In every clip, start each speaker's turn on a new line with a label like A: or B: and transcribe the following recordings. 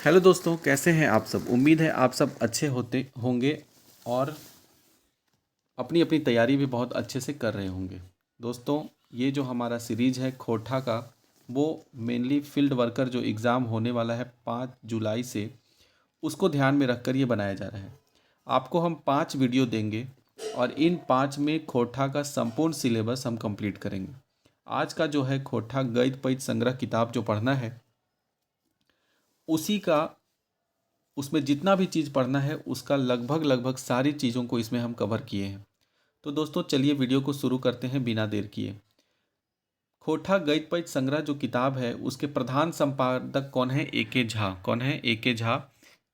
A: Hello दोस्तों, कैसे हैं आप सब। उम्मीद है आप सब अच्छे होते होंगे और अपनी अपनी तैयारी भी बहुत अच्छे से कर रहे होंगे। दोस्तों, ये जो हमारा सीरीज है खोटा का, वो मेनली फील्ड वर्कर जो एग्ज़ाम होने वाला है 5 जुलाई से, उसको ध्यान में रखकर ये बनाया जा रहा है। आपको हम 5 वीडियो देंगे और इन 5 में खोटा का संपूर्ण सिलेबस हम कंप्लीट करेंगे। आज का जो है खोटा गद्य पद्य संग्रह किताब जो पढ़ना है, उसी का उसमें जितना भी चीज़ पढ़ना है उसका लगभग लगभग सारी चीज़ों को इसमें हम कवर किए हैं। तो दोस्तों चलिए वीडियो को शुरू करते हैं बिना देर किए। खोटा गद्य पद्य संग्रह जो किताब है, उसके प्रधान संपादक कौन है? ए.के. झा। कौन है? ए.के. झा,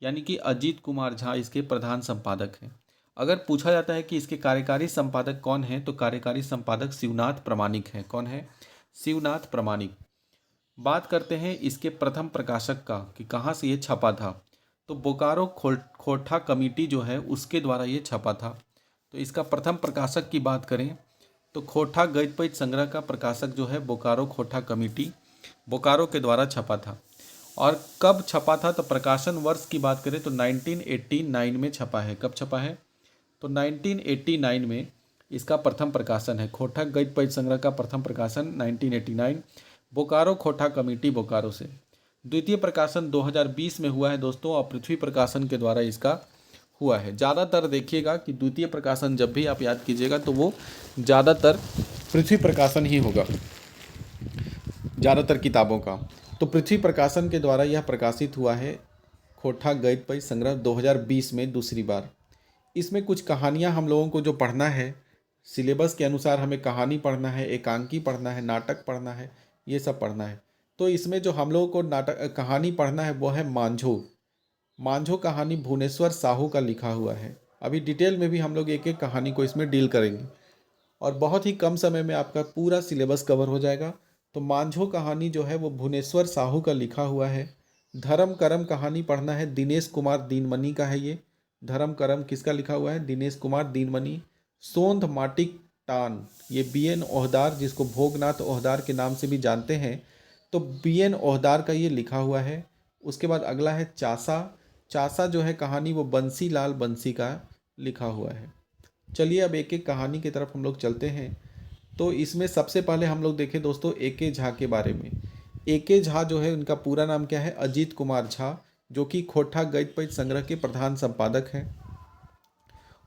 A: यानी कि अजीत कुमार झा इसके प्रधान संपादक हैं। अगर पूछा जाता है कि इसके कार्यकारी संपादक कौन है, तो कार्यकारी संपादक शिवनाथ प्रामाणिक हैं। कौन है? शिवनाथ प्रामाणिक। बात करते हैं इसके प्रथम प्रकाशक का कि कहाँ से ये छपा था, तो बोकारो खोटा कमेटी जो है उसके द्वारा ये छपा था। तो इसका प्रथम प्रकाशक की बात करें तो खोटा गद्य पद्य संग्रह का प्रकाशक जो है बोकारो खोटा कमेटी, बोकारो के द्वारा छपा था। और कब छपा था, तो प्रकाशन वर्ष की बात करें तो 1989 में छपा है। कब छपा है? तो 1989 में इसका प्रथम प्रकाशन है। खोटा गद्य पद्य संग्रह का प्रथम प्रकाशन 1989 बोकारो खोटा कमेटी बोकारो से। द्वितीय प्रकाशन 2020 में हुआ है दोस्तों, और पृथ्वी प्रकाशन के द्वारा इसका हुआ है। ज़्यादातर देखिएगा कि द्वितीय प्रकाशन जब भी आप याद कीजिएगा तो वो ज़्यादातर पृथ्वी प्रकाशन ही होगा, ज़्यादातर किताबों का। तो पृथ्वी प्रकाशन के द्वारा यह प्रकाशित हुआ है खोटा गद्य पद्य संग्रह 2020 में दूसरी बार। इसमें कुछ कहानियाँ हम लोगों को जो पढ़ना है, सिलेबस के अनुसार हमें कहानी पढ़ना है, एकांकी पढ़ना है, नाटक पढ़ना है, ये सब पढ़ना है। तो इसमें जो हम लोगों को नाटक कहानी पढ़ना है वो है मांझो। मांझो कहानी भुवनेश्वर साहू का लिखा हुआ है। अभी डिटेल में भी हम लोग एक एक कहानी को इसमें डील करेंगे और बहुत ही कम समय में आपका पूरा सिलेबस कवर हो जाएगा। तो मांझो कहानी जो है वो भुवनेश्वर साहू का लिखा हुआ है। धर्म करम कहानी पढ़ना है, दिनेश कुमार दीनमणि का है ये। धर्म करम किसका लिखा हुआ है? दिनेश कुमार दीनमणि। सोंध माटिक टान, ये बी.एन. ओहदार, जिसको भोगनाथ ओहदार के नाम से भी जानते हैं, तो बी.एन. ओहदार का ये लिखा हुआ है। उसके बाद अगला है चासा। चासा जो है कहानी वो बंसी लाल बंसी का लिखा हुआ है। चलिए अब एक एक कहानी की तरफ हम लोग चलते हैं। तो इसमें सबसे पहले हम लोग देखें दोस्तों ए.के. झा के बारे में। ए.के. झा जो है, उनका पूरा नाम क्या है? अजीत कुमार झा, जो कि खोटा गद्य पद्य संग्रह के प्रधान संपादक हैं।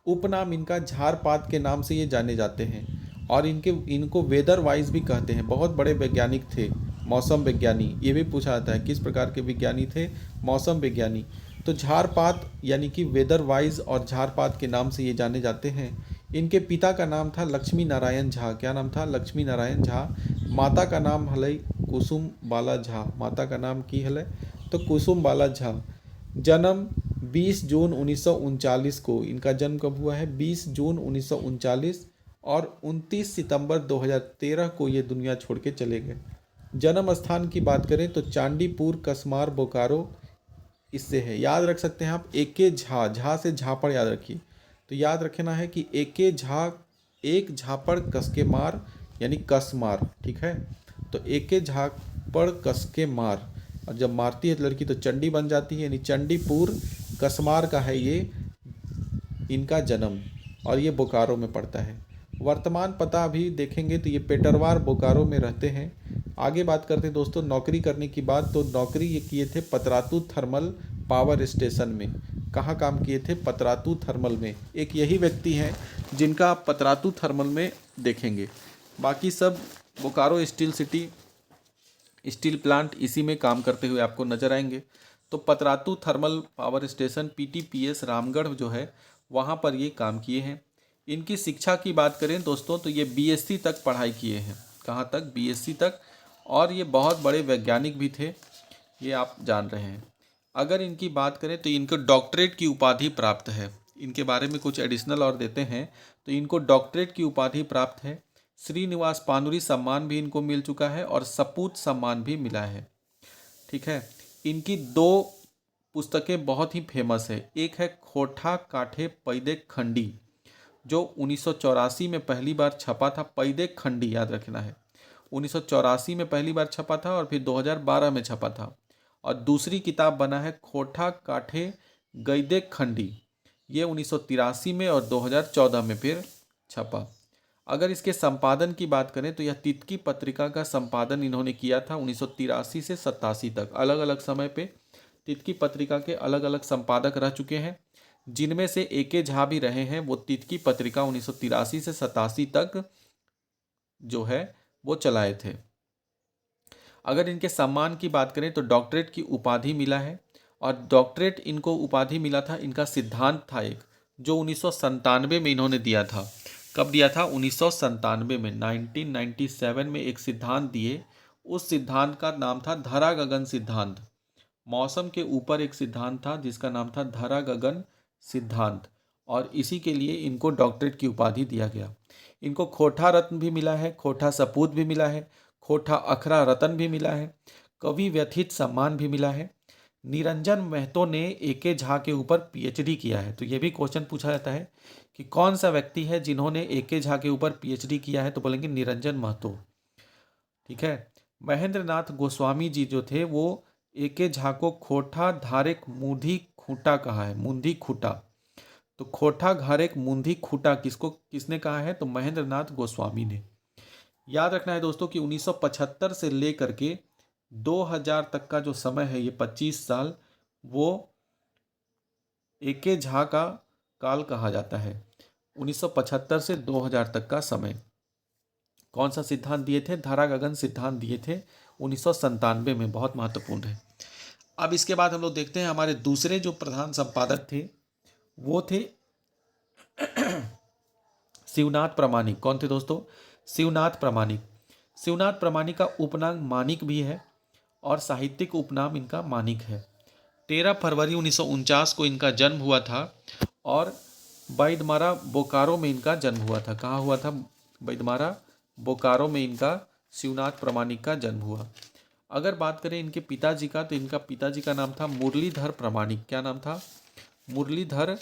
A: उपनाम इनका झारपात के नाम से ये जाने जाते हैं और इनको वेदर वाइज भी कहते हैं। बहुत बड़े वैज्ञानिक थे, मौसम विज्ञानी। ये भी पूछा जाता है किस प्रकार के विज्ञानी थे? मौसम विज्ञानी। तो झारपात यानी कि वेदर वाइज और झारपात के नाम से ये जाने जाते हैं। इनके पिता का नाम था लक्ष्मी नारायण झा। क्या नाम था? लक्ष्मी नारायण झा। माता का नाम हलै कुसुम बाला झा। माता का नाम की हलै? तो कुसुम बाला झा। जन्म 20 जून 1939 को। इनका जन्म कब हुआ है? 20 जून 1939, और 29 सितंबर 2013 को ये दुनिया छोड़ के चले गए। जन्म स्थान की बात करें तो चांदीपुर कसमार बोकारो इससे है। याद रख सकते हैं आप ए.के. झा। झा से झापड़ याद रखिए। तो याद रखना है कि ए.के. झा एक झापड़ कसके मार, यानी कसमार। ठीक है, तो ए.के. झापड़ कसके मार, और जब मारती है लड़की तो चंडी बन जाती है, यानी चंडीपुर कसमार का है ये इनका जन्म, और ये बोकारो में पड़ता है। वर्तमान पता अभी देखेंगे तो ये पेटरवार बोकारो में रहते हैं। आगे बात करते हैं दोस्तों नौकरी करने की बात। तो नौकरी ये किए थे पतरातू थर्मल पावर स्टेशन में। कहाँ काम किए थे? पतरातू थर्मल में। एक यही व्यक्ति हैं जिनका आप पतरातू थर्मल में देखेंगे। बाकी सब Bokaro steel city, steel plant, इसी में काम करते हुए आपको नजर आएंगे। तो Patratu thermal power station PTPS Ramgarh जो है, वहाँ पर ये काम किए हैं। इनकी शिक्षा की बात करें दोस्तों तो ये बीएससी तक पढ़ाई किए हैं। कहाँ तक? बीएससी तक। और ये बहुत बड़े वैज्ञानिक भी थे, ये आप जान रहे हैं। अगर इनकी बात करें तो इनको डॉक्टरेट की उपाधि प्राप्त है। इनके बारे में कुछ एडिशनल और देते हैं तो इनको डॉक्टरेट की उपाधि प्राप्त है। श्रीनिवास पानुरी सम्मान भी इनको मिल चुका है और सपूत सम्मान भी मिला है। ठीक है, इनकी 2 पुस्तकें बहुत ही फेमस है। एक है खोटा काठे पैदे खंडी, जो 1984 में पहली बार छपा था। पैदे खंडी याद रखना है, 1984 में पहली बार छपा था और फिर 2012 में छपा था। और दूसरी किताब बना है खोठा काठे गैदे खंडी, ये 1983 में और 2014 में फिर छपा। अगर इसके संपादन की बात करें तो यह तितकी पत्रिका का संपादन इन्होंने किया था 1983 से 87 तक। अलग अलग समय पे तितकी पत्रिका के अलग अलग संपादक रह चुके हैं, जिनमें से ए.के. झा भी रहे हैं। वो तितकी पत्रिका 1983 से 87 तक जो है वो चलाए थे। अगर इनके सम्मान की बात करें तो डॉक्टरेट की उपाधि मिला है, और डॉक्टरेट इनको उपाधि मिला था, इनका सिद्धांत था एक जो 1997 में इन्होंने दिया था। कब दिया था? 1997 में, 1997 में एक सिद्धांत दिए। उस सिद्धांत का नाम था धरा गगन सिद्धांत। मौसम के ऊपर एक सिद्धांत था जिसका नाम था धरा गगन सिद्धांत, और इसी के लिए इनको डॉक्टरेट की उपाधि दिया गया। इनको खोठा रत्न भी मिला है, खोठा सपूत भी मिला है, खोठा अखरा रत्न भी मिला है, कवि व्यथित सम्मान भी मिला है। निरंजन महतो ने ए.के. झा के ऊपर पीएचडी किया है। तो ये भी क्वेश्चन पूछा जाता है कि कौन सा व्यक्ति है जिन्होंने ए.के. झा के ऊपर पीएचडी किया है, तो बोलेंगे निरंजन महतो। ठीक है। महेंद्र नाथ गोस्वामी जी जो थे वो ए.के. झा को खोठा धारेक मुंधी खूंटा कहा है, मुंधी खूंटा। तो खोठा घारेक मुंधी खूंटा किसने कहा है? तो महेंद्र नाथ गोस्वामी ने। याद रखना है दोस्तों कि 1975 से लेकर के 2000 तक का जो समय है, ये 25 साल, वो ए.के. झा का काल कहा जाता है। 1975 से 2000 तक का समय। कौन सा सिद्धांत दिए थे? धरा गगन सिद्धांत दिए थे 1997 में, बहुत महत्वपूर्ण है। अब इसके बाद हम लोग देखते हैं हमारे दूसरे जो प्रधान संपादक थे वो थे शिवनाथ प्रामाणिक। कौन थे दोस्तों? शिवनाथ प्रामाणिक। शिवनाथ प्रामाणिक का उपनाम मानिक भी है और साहित्यिक उपनाम इनका मानिक है। 13 फरवरी 1949 को इनका जन्म हुआ था और बैदमारा बोकारो में इनका जन्म हुआ था। कहाँ हुआ था? बैदमारा बोकारो में इनका शिवनाथ प्रामाणिक का जन्म हुआ। अगर बात करें इनके पिताजी का, तो इनका पिताजी का नाम था मुरलीधर प्रामाणिक। क्या नाम था? मुरलीधर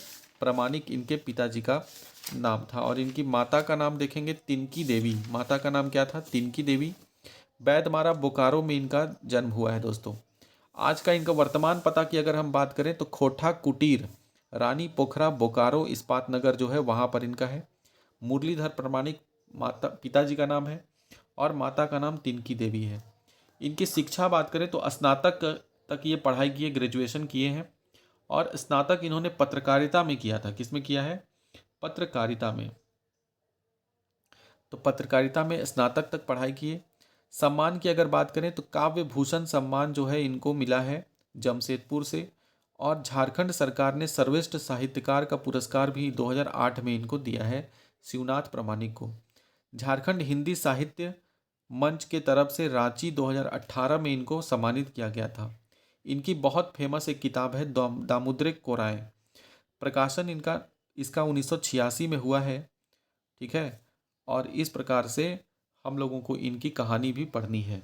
A: प्रामाणिक इनके पिताजी का नाम था। और इनकी माता का नाम देखेंगे तिनकी देवी। माता का नाम क्या था? तिनकी देवी। बैदमारा बोकारो में इनका जन्म हुआ है दोस्तों। आज का इनका वर्तमान पता की अगर हम बात करें तो खोठा कुटीर, रानी पोखरा, बोकारो इस्पात नगर जो है वहाँ पर इनका है। मुरलीधर प्रामाणिक माता पिताजी का नाम है और माता का नाम तिनकी देवी है। इनकी शिक्षा बात करें तो स्नातक तक ये पढ़ाई किए, ग्रेजुएशन किए हैं, और स्नातक इन्होंने पत्रकारिता में किया था। किस में किया है? पत्रकारिता में। तो पत्रकारिता में स्नातक तक पढ़ाई किए। सम्मान की अगर बात करें तो काव्य भूषण सम्मान जो है इनको मिला है जमशेदपुर से, और झारखंड सरकार ने सर्वश्रेष्ठ साहित्यकार का पुरस्कार भी 2008 में इनको दिया है शिवनाथ प्रामाणिक को। झारखंड हिंदी साहित्य मंच के तरफ से रांची 2018 में इनको सम्मानित किया गया था। इनकी बहुत फेमस एक किताब है दामुद्रिक कोराएं। प्रकाशन इसका 1986 में हुआ है। ठीक है। और इस प्रकार से हम लोगों को इनकी कहानी भी पढ़नी है।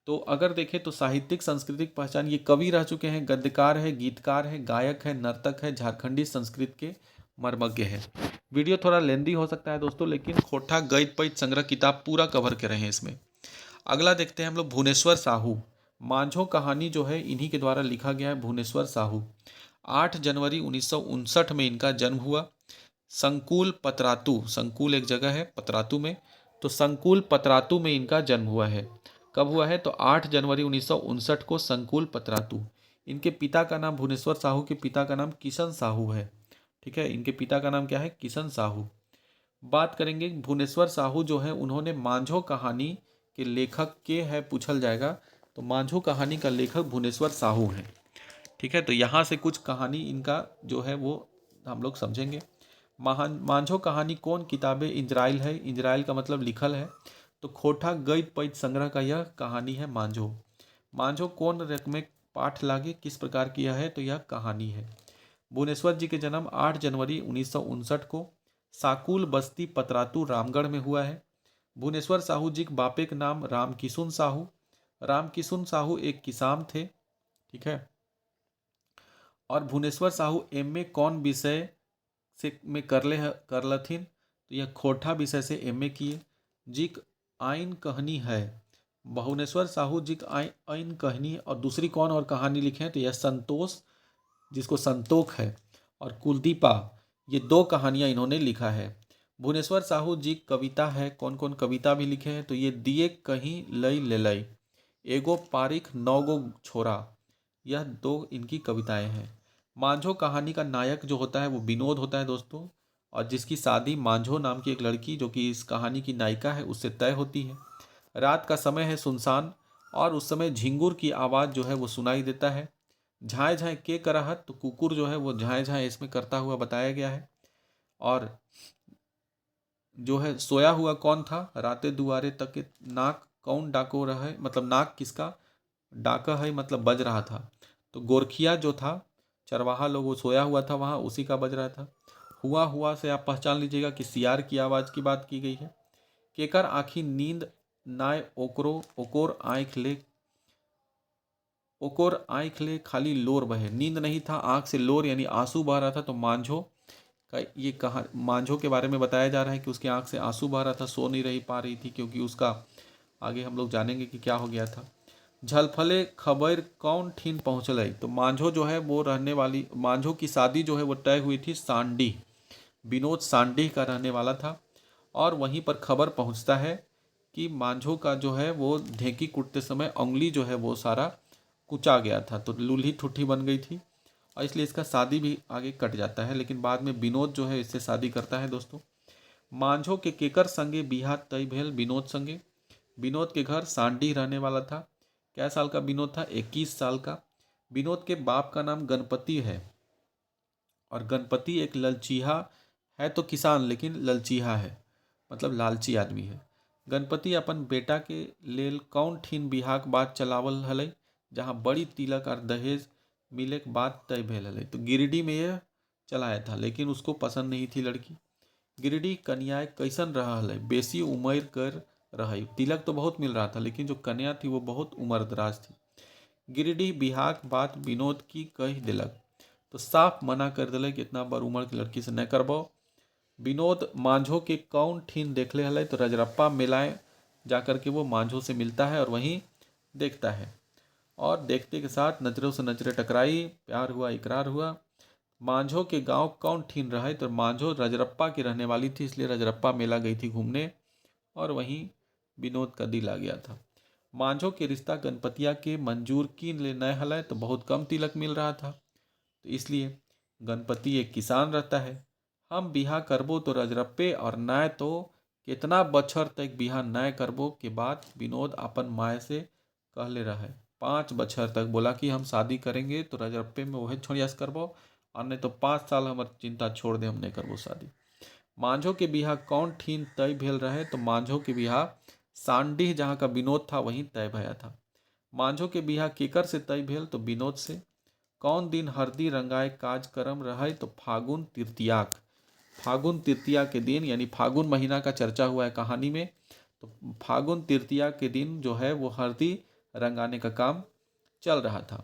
A: तो अगर देखें तो साहित्यिक सांस्कृतिक पहचान, ये कवि रह चुके हैं, गद्यकार है, गीतकार है, गायक है, नर्तक है, झारखंडी संस्कृत के मर्मज्ञ है। वीडियो थोड़ा लेंदी हो सकता है दोस्तों, लेकिन खोठा गद्य पद्य संग्रह किताब पूरा कवर करे हैं इसमें। अगला देखते हैं हम लोग भुवनेश्वर साहू। मांझो कहानी जो है इन्हीं के द्वारा लिखा गया है, भुवनेश्वर साहू। 8 जनवरी 1959 में इनका जन्म हुआ। संकुल पतरातू, संकुल एक जगह है पतरातू में, तो संकुल पतरातू में इनका जन्म हुआ है। कब हुआ है? तो 8 जनवरी 1959 को संकुल पतरातू। इनके पिता का नाम, भुवनेश्वर साहू के पिता का नाम किशन साहू है। ठीक है। इनके पिता का नाम क्या है? किशन साहू। बात करेंगे भुवनेश्वर साहू जो है उन्होंने मांझो कहानी के लेखक के है पूछल जाएगा, तो मांझो कहानी का लेखक भुवनेश्वर साहू है। ठीक है। तो यहाँ से कुछ कहानी इनका जो है वो हम लोग समझेंगे। मांझो कहानी कौन किताबें इंजराइल है? इंजराइल का मतलब लिखल है। तो खोठा गद्य पद्य संग्रह का यह कहानी है मांझो। मांझो कौन रकमे पाठ लागे, किस प्रकार की यह है? तो यह कहानी है। भुवनेश्वर जी के जन्म 8 जनवरी 1959 को साकुल बस्ती पतरातू रामगढ़ में हुआ है। भुवनेश्वर साहू जी के बापे का नाम रामकिशुन साहू। रामकिशुन साहू एक किसान थे। ठीक है। और भुवनेश्वर साहू एमए कौन विषय से में करलथिन? तो यह खोठा विषय से एमए किए। जिक आइन कहनी है, भुवनेश्वर साहू जी का ऐन कहानी और दूसरी कौन और कहानी लिखे हैं तो यह संतोष, जिसको संतोष है, और कुलदीपा, ये दो कहानियाँ इन्होंने लिखा है। भुवनेश्वर साहू जी कविता है, कौन कौन कविता भी लिखे हैं तो ये दिए कहीं लई ले लई, एगो पारिख नौगो छोरा, यह दो इनकी कविताएं हैं। मांझो कहानी का नायक जो होता है वो विनोद होता है दोस्तों, और जिसकी शादी मांझो नाम की एक लड़की जो कि इस कहानी की नायिका है उससे तय होती है। रात का समय है सुनसान, और उस समय झिंगुर की आवाज़ जो है वो सुनाई देता है। झाए झाए के कराहत, तो कुकुर जो है वो झाए झाए इसमें करता हुआ बताया गया है। और जो है सोया हुआ कौन था, राते दुआरे तक के नाक कौन डाको रहे, मतलब नाक किसका डाका है, मतलब बज रहा था। तो गोरखिया जो था चरवाहा लोग, वो सोया हुआ था वहाँ, उसी का बज रहा था। हुआ हुआ से आप पहचान लीजिएगा कि सियार की आवाज़ की बात की गई है। केकर आँखी नींद नाय ओकरो, ओकोर आँख ले, ओकोर आँख ले खाली लोर बहे, नींद नहीं था आँख से लोर यानी आंसू बह रहा था। तो मांझो का ये कहा, मांझो के बारे में बताया जा रहा है कि उसकी आंख से आंसू बह रहा था, सो नहीं रही पा रही थी, क्योंकि उसका आगे हम लोग जानेंगे कि क्या हो गया था। झलफले खबर कौन ठीन पहुँचल, तो मांझो जो है वो रहने वाली, मांझो की शादी जो है वो तय हुई थी सांडी, विनोद सांडी का रहने वाला था। और वहीं पर खबर पहुंचता है कि मांझो का जो है वो ढेंकी कूटते समय उंगली जो है वो सारा कुचा गया था, तो लूल्ही ठुठी बन गई थी, और इसलिए इसका शादी भी आगे कट जाता है। लेकिन बाद में विनोद जो है इससे शादी करता है दोस्तों। मांझो के केकर संगे बिहा तय भेल, विनोद संगे। विनोद के घर सांडी रहने वाला था। क्या साल का विनोद था, 21 साल का। विनोद के बाप का नाम गणपति है, और गणपति एक ललचीहा है, तो किसान लेकिन ललचीहा है, मतलब लालची आदमी है। गणपति अपन बेटा के लेल कौन ठीन बिहाक बात चलावल हलै, जहाँ बड़ी तिलक और दहेज मिले के बात तय भेल हलै। तो गिरिडीह में यह चलाया था, लेकिन उसको पसंद नहीं थी लड़की। गिरिडीह कन्याएं कैसन रहा हलै, बेसी उम्र कर रही, तिलक तो बहुत मिल रहा था लेकिन जो कन्या थी वो बहुत उम्रदराज थी। गिरिडीह बिहाक बात विनोद की कह दिलक, तो साफ मना कर दिलक कि इतना बड़ उम्र की लड़की से न करबो। विनोद मांझो के कौन ठीन देखले हलै, तो रजरप्पा मेलाए जाकर के वो मांझो से मिलता है और वहीं देखता है, और देखते के साथ नजरों से नजरें टकराई, प्यार हुआ, इकरार हुआ। मांझो के गांव कौन ठीन रहा है, तो मांझो रजरप्पा की रहने वाली थी, इसलिए रजरप्पा मेला गई थी घूमने, और वहीं विनोद का दिल आ गया था। मांझो के रिश्ता गणपतिया के मंजूर की ले न हलै, तो बहुत कम तिलक मिल रहा था, तो इसलिए गणपति एक किसान रहता है। हम बिहा करबो तो रजरप्पे, और नय तो कितना बछर तक बिहा नय करबो के बाद विनोद अपन माय से कहले रहे, 5 बछर तक बोला कि हम शादी करेंगे तो रजरप्पे में वही छोड़ियास करबो, और नहीं तो 5 साल हमार चिंता छोड़ दे, हम नहीं करबो शादी। मांझो के बिहा कौन ठीन तय भेल रहे, तो मांझो के बिहा सांडीह जहाँ का विनोद था वहीं तय भया था। मांझो के बिहा केकर से तय भेल, तो विनोद से। कौन दिन हरदी रंगाए काज करम रहे, तो फागुन तृतीयाक, फागुन तृतीया के दिन, यानी फागुन महीना का चर्चा हुआ है कहानी में, तो फागुन तृतीया के दिन जो है वो हरदी रंगाने का काम चल रहा था।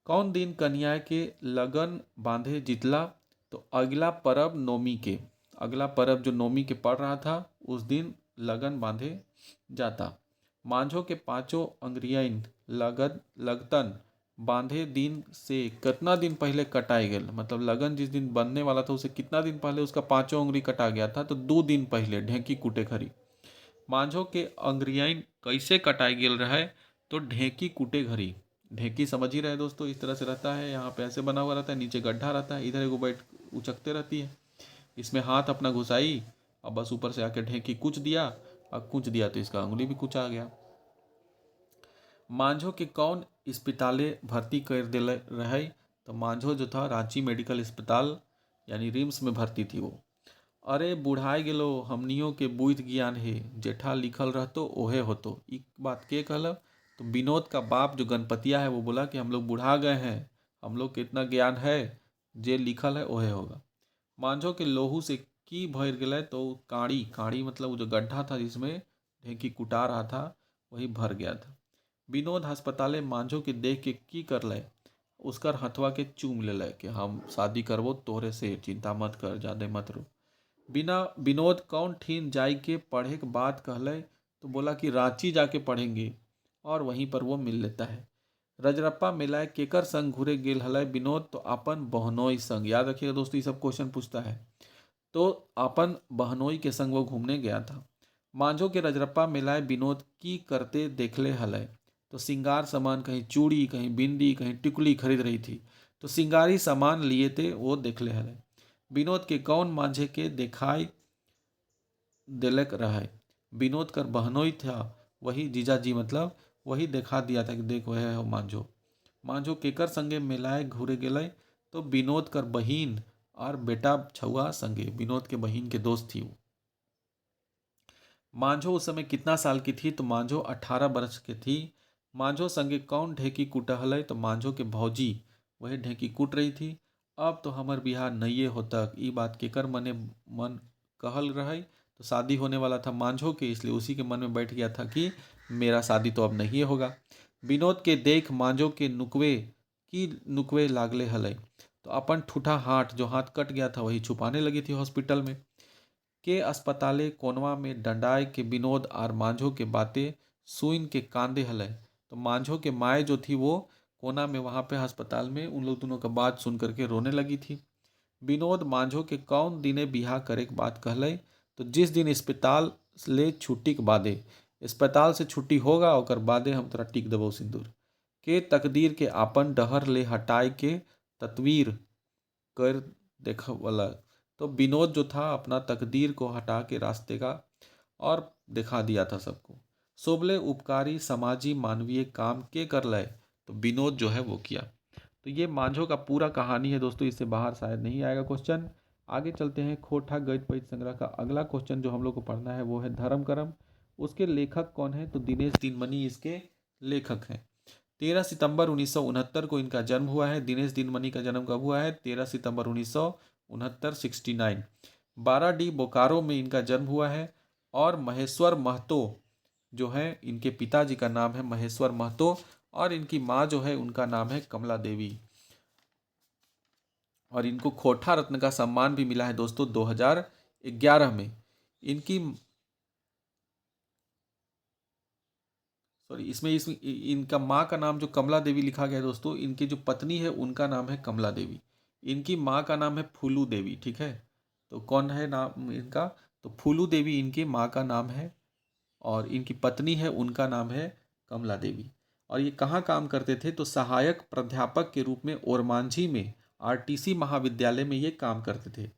A: कौन दिन कन्या के लगन बांधे जितला, तो अगला परब नौमी के, अगला परब जो नौमी के पड़ रहा था उस दिन लगन बांधे जाता। मांझो के पांचों अंग्रियन लगन लगतन बांधे दिन से कितना दिन पहले कटाई गया, मतलब लगन जिस दिन बनने वाला था उसे कितना दिन पहले उसका पांचों अंगुरी कटा गया था, तो 2 दिन पहले ढेंकी कूटे खरी। मांझो के अंग्रियन कैसे कटाई गेल रहे, तो ढेंकी कूटे घरी। ढेंकी समझ ही रहे दोस्तों, इस तरह से रहता है, यहाँ पे ऐसे बना हुआ रहता है, नीचे गड्ढा रहता है, इधर एगो बैठ उचकते रहती है, इसमें हाथ अपना घुसाई और बस ऊपर से आके ढेंकी कुच दिया, और कुच दिया तो इसका अंगुली भी कुचा गया। मांझो के कौन अस्पताले भर्ती कर दिल रहे, तो मांझो जो था रांची मेडिकल अस्पताल यानी रिम्स में भर्ती थी वो। अरे बुढ़ाई गेलो हमनियों के बुझ ज्ञान है, जेठा लिखल रहतो ओहे होतो, ई बात के कहल, तो विनोद का बाप जो गणपतिया है वो बोला कि हम लोग बुढ़ा गए हैं, हम लोग के इतना ज्ञान है, जे लिखल है ओहे होगा। मांझो के लोहू से की भर गए, तो काड़ी, काड़ी मतलब वो जो गड्ढा था जिसमें ढेंकी कुटा रहा था वही भर गया था। विनोद अस्पताले मांझो के देख के की कर ले, उसकर हथवा के चूम ले कि हम शादी करबो तोहरे से, चिंता मत कर, ज्यादा मत रो। बिना विनोद कौन ठीन जाई के पढ़े के बात कहले, तो बोला कि रांची जाके पढ़ेंगे और वहीं पर वो मिल लेता है। रजरप्पा मिलाए केकर संग घूरे गेल हलय विनोद तो अपन बहनोई संग। याद रखिएगा दोस्तों, ये सब क्वेश्चन पूछता है। तो अपन बहनोई के संग वो घूमने गया था। मांझो के रजरप्पा मिलाए विनोद की करते देखले हलय। तो सिंगार सामान, कहीं चूड़ी, कहीं बिंदी, कहीं टिकुली खरीद रही थी, तो सिंगारी सामान लिए थे वो देखले हलय। विनोद के कौन मांझे के दिखाई दिलक रहा है। विनोद कर बहनोई था, वही जीजाजी मतलब वही दिखा दिया था कि देख वह है मांझो। मांझो केकर संगे मिलाए घूरे गेलय, तो विनोद कर बहिन और बेटा छुआ संगे, विनोद के बहिन के दोस्त थी वो। मांझो उस समय कितना साल की थी, तो मांझो 18 वर्ष की थी। मांझो संगे कौन ढेकी कुटहल, तो मांझो के भौजी वही ढेकी कूट रही थी। अब तो हमर बिहार नइये होतक, ई बात केकर मने मन कहल रहे, तो शादी होने वाला था मांझो के, इसलिए उसी के मन में बैठ गया था कि मेरा शादी तो अब नहीं होगा। विनोद के देख मांझो के नुकवे लागले हलय, तो अपन ठूठा हाथ, जो हाथ कट गया था वही छुपाने लगी थी हॉस्पिटल में। के अस्पताले कोनवा में डंडाए के विनोद और मांझो के बातें सुइन के कांदे हलय। तो मांझो के माए जो थी वो कोना में वहां पे अस्पताल में उन लोग दोनों का बात सुन करके रोने लगी थी। विनोद मांझो के कौन दिने बिहा करे के बात कहलय, तो जिस दिन अस्पताल ले छुट्टी के बादे, अस्पताल से छुट्टी होगा और बादे हम तोरा टिक देबो सिंदूर। के तकदीर के आपन डहर ले हटाए के तत्वीर कर देख वाला। तो विनोद जो था अपना तकदीर को हटा के रास्ते का और दिखा दिया था सबको। सोबले उपकारी समाजी मानवीय काम के कर लाए, तो विनोद जो है वो किया। तो ये मांझो का पूरा कहानी है दोस्तों, इससे बाहर शायद नहीं आएगा क्वेश्चन। आगे चलते हैं। खोटा गद्य पद्य संग्रह का अगला क्वेश्चन जो हम लोग को पढ़ना है वो है धर्म करम। उसके लेखक कौन है, तो दिनेश दिनमणि इसके लेखक हैं। 13 सितंबर 1969 को इनका जन्म हुआ है। दिनेश दिनमणि का जन्म कब हुआ है, 13 सितंबर 1969। 12D बोकारो में इनका जन्म हुआ है। और महेश्वर महतो जो है, इनके पिताजी का नाम है महेश्वर महतो, और इनकी माँ जो है उनका नाम है कमला देवी। और इनको खोटा रत्न का सम्मान भी मिला है दोस्तों 2011 में। इनकी इसमें इनका माँ का नाम जो कमला देवी लिखा गया है दोस्तों, इनकी जो पत्नी है उनका नाम है कमला देवी। इनकी माँ का नाम है फूलू देवी, ठीक है। तो कौन है नाम इनका, तो फूलू देवी इनकी माँ का नाम है, और इनकी पत्नी है उनका नाम है कमला देवी। और ये कहाँ काम करते थे, तो सहायक प्राध्यापक के रूप में ओरमांझी में आरटीसी महाविद्यालय में ये काम करते थे।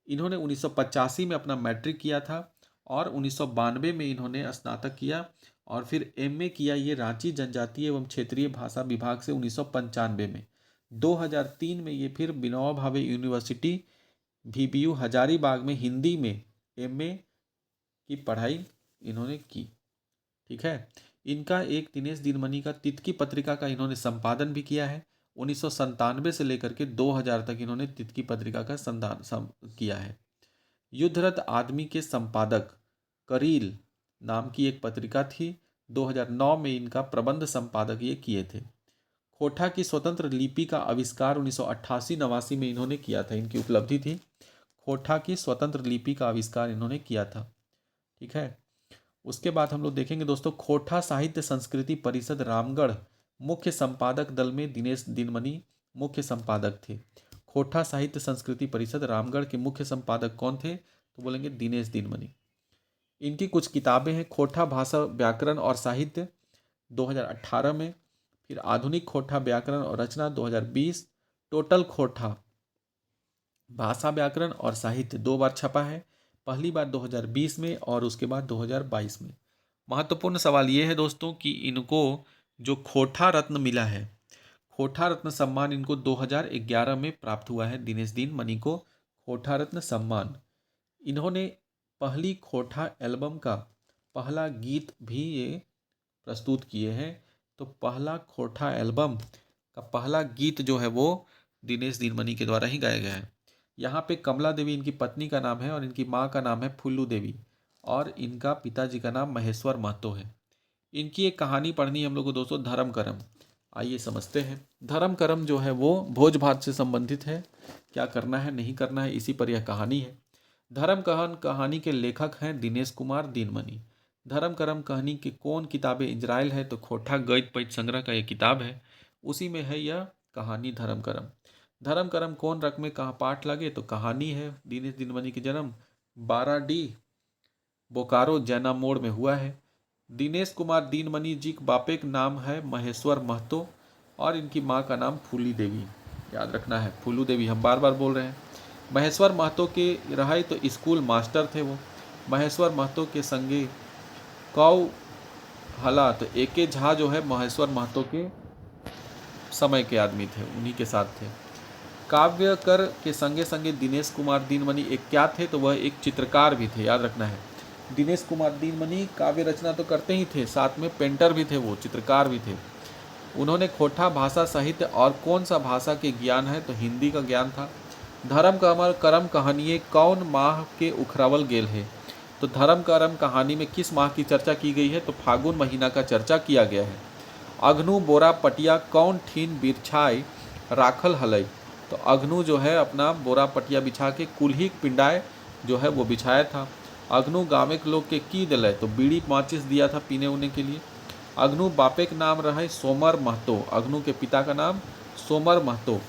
A: इन्होंने 1985 में अपना मैट्रिक किया था, और 1992 में इन्होंने स्नातक किया, और फिर एमए किया ये रांची जनजातीय एवं क्षेत्रीय भाषा विभाग से 1995 में। 2003 में ये फिर विनोबा भावे यूनिवर्सिटी VBU हजारीबाग में हिंदी में एमए की पढ़ाई इन्होंने की, ठीक है। इनका एक दिनेश दिनमणि का तितकी पत्रिका का इन्होंने संपादन भी किया है। 1997 से लेकर के 2000 तक इन्होंने तितकी पत्रिका का किया है। युद्धरत आदमी के संपादक करील नाम की एक पत्रिका थी, 2009 में इनका प्रबंध संपादक ये किए थे। खोटा की स्वतंत्र लिपि का आविष्कार 1988-89 में इन्होंने किया था, इनकी उपलब्धि थी। खोटा की स्वतंत्र लिपि का आविष्कार इन्होंने किया था, ठीक है। उसके बाद हम लोग देखेंगे दोस्तों, खोटा साहित्य संस्कृति परिषद रामगढ़ मुख्य संपादक दल में दिनेश दिनमणि मुख्य संपादक थे। खोटा साहित्य संस्कृति परिषद रामगढ़ के मुख्य संपादक कौन थे, तो बोलेंगे दिनेश दिनमणि। इनकी कुछ किताबें हैं। खोटा भाषा व्याकरण और साहित्य 2018 में, फिर आधुनिक खोटा व्याकरण और रचना 2020, टोटल खोटा भाषा व्याकरण और साहित्य 2 बार छपा है, पहली बार 2020 में और उसके बाद 2022 में। महत्वपूर्ण सवाल ये है दोस्तों कि इनको जो खोटा रत्न मिला है, खोटा रत्न सम्मान इनको 2011 में प्राप्त हुआ है। दिनेश दिनमणि को खोटा रत्न सम्मान। इन्होंने पहली खोटा एल्बम का पहला गीत भी ये प्रस्तुत किए हैं। तो पहला खोटा एल्बम का पहला गीत जो है वो दिनेश दिनमणि के द्वारा ही गाया गया है। यहाँ पे कमला देवी इनकी पत्नी का नाम है, और इनकी माँ का नाम है फुल्लू देवी, और इनका पिताजी का नाम महेश्वर महतो है। इनकी एक कहानी पढ़नी है हम लोग को दोस्तों, धर्म करम। आइए समझते हैं। धर्म करम जो है वो भोज भात से संबंधित है, क्या करना है नहीं करना है इसी पर यह कहानी है। धर्म कहन कहानी के लेखक हैं दिनेश कुमार दिनमणि। धर्म करम कहानी के कौन किताबें इजराइल है? तो खोटा गद्य पद्य संग्रह का ये किताब है, उसी में है यह कहानी धर्म करम। धर्म करम कौन रक में कहाँ पाठ लगे? तो कहानी है। दिनेश दिनमणि की जन्म 12D बोकारो जैना मोड़ में हुआ है। दिनेश कुमार दीनमणि जी के बापे का नाम है महेश्वर महतो और इनकी माँ का नाम फूली देवी, याद रखना है, फूलू देवी हम बार बार बोल रहे हैं। महेश्वर महतो के रहे तो स्कूल मास्टर थे वो। महेश्वर महतो के संगे कौ हला तो एके झा जो है महेश्वर महतो के समय के आदमी थे, उन्हीं के साथ थे। काव्यकर के संगे संगे दिनेश कुमार दीनमणि एक क्या थे? तो वह एक चित्रकार भी थे, याद रखना है। दिनेश कुमार दीनमणि काव्य रचना तो करते ही थे, साथ में पेंटर भी थे, वो चित्रकार भी थे। उन्होंने खोटा भाषा साहित्य और कौन सा भाषा के ज्ञान है? तो हिंदी का ज्ञान था। धर्म करम कहानिये कौन माह के उखरावल गेल है? तो धर्म करम कहानी में किस माह की चर्चा की गई है? तो फागुन महीना का चर्चा किया गया है। अग्नु बोरा पटिया कौन ठीन बिरछाई राखल हलई? तो अग्नु जो है अपना बोरा पटिया बिछा के कुल्ही पिंडाए जो है वो बिछाया था। अग्नु गाँव के लोग के की दिले? तो बीड़ी माचिस दिया था पीने उने के लिए। अग्नु बापे का नाम रहे सोमर महतो, अग्नु के पिता का नाम सोमर महतो।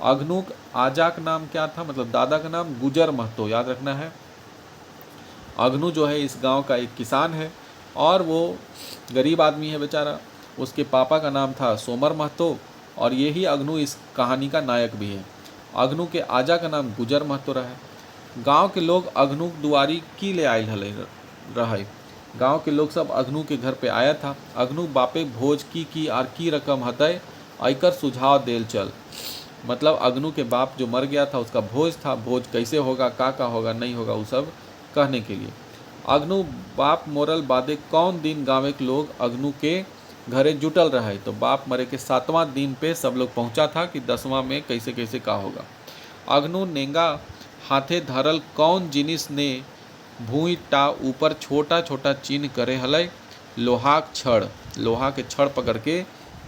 A: अग्नु आजा का नाम क्या था? मतलब दादा का नाम गुजर महतो, याद रखना है। अग्नु जो है इस गांव का एक किसान है और वो गरीब आदमी है बेचारा। उसके पापा का नाम था सोमर महतो और यही अग्नु इस कहानी का नायक भी है। अग्नु के आजा का नाम गुजर महतो रहे। गांव के लोग अग्नु दुआरी की ले आयल रहे। गांव के लोग सब अग्नु के घर पे आया था। अग्नु बापे भोज की आर की रकम हतय आयकर सुझाव देल चल। मतलब अग्नु के बाप जो मर गया था उसका भोज था, भोज कैसे होगा, का होगा, नहीं होगा, वो सब कहने के लिए। अग्नु बाप मोरल बादे कौन दिन गाँव के लोग अग्नु के घरे जुटल रहे? तो बाप मरे के 7वां दिन पे सब लोग पहुंचा था कि 10वां में कैसे कैसे का होगा। अग्नु नेंगा हाथे धरल कौन जिनिस ने भूई टा ऊपर छोटा छोटा चिन्ह करे हलय? लोहा छड़, लोहा के छड़ पकड़ के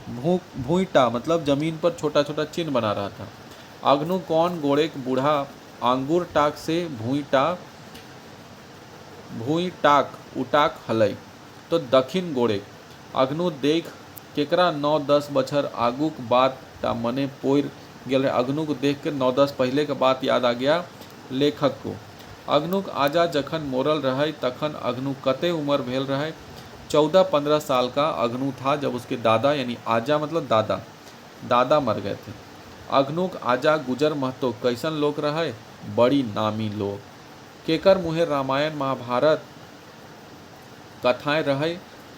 A: भूईटा मतलब जमीन पर छोटा छोटा चिन्ह बना रहा था। अग्नु कौन गोड़े के बूढ़ा आंगूर टाक से भूई टाक उटाक हलय? तो दक्षिण गोड़े। अग्नु देख केकरा 9-10 बछर आगुक बात टा मने पोर गेल। अग्नु को देख कर 9-10 पहले का बात याद आ गया लेखक को। अग्नुक आजा जखन मोरल रहे तखन अग्नु कते उम्र भेल रहे? 14-15 साल का अग्नु था जब उसके दादा यानी आजा मतलब दादा मर गए थे। अग्नुक आजा गुजर महतो कैसन लोग रहे? बड़ी नामी लोग। केकर मुहे रामायण महाभारत कथाएं रहे?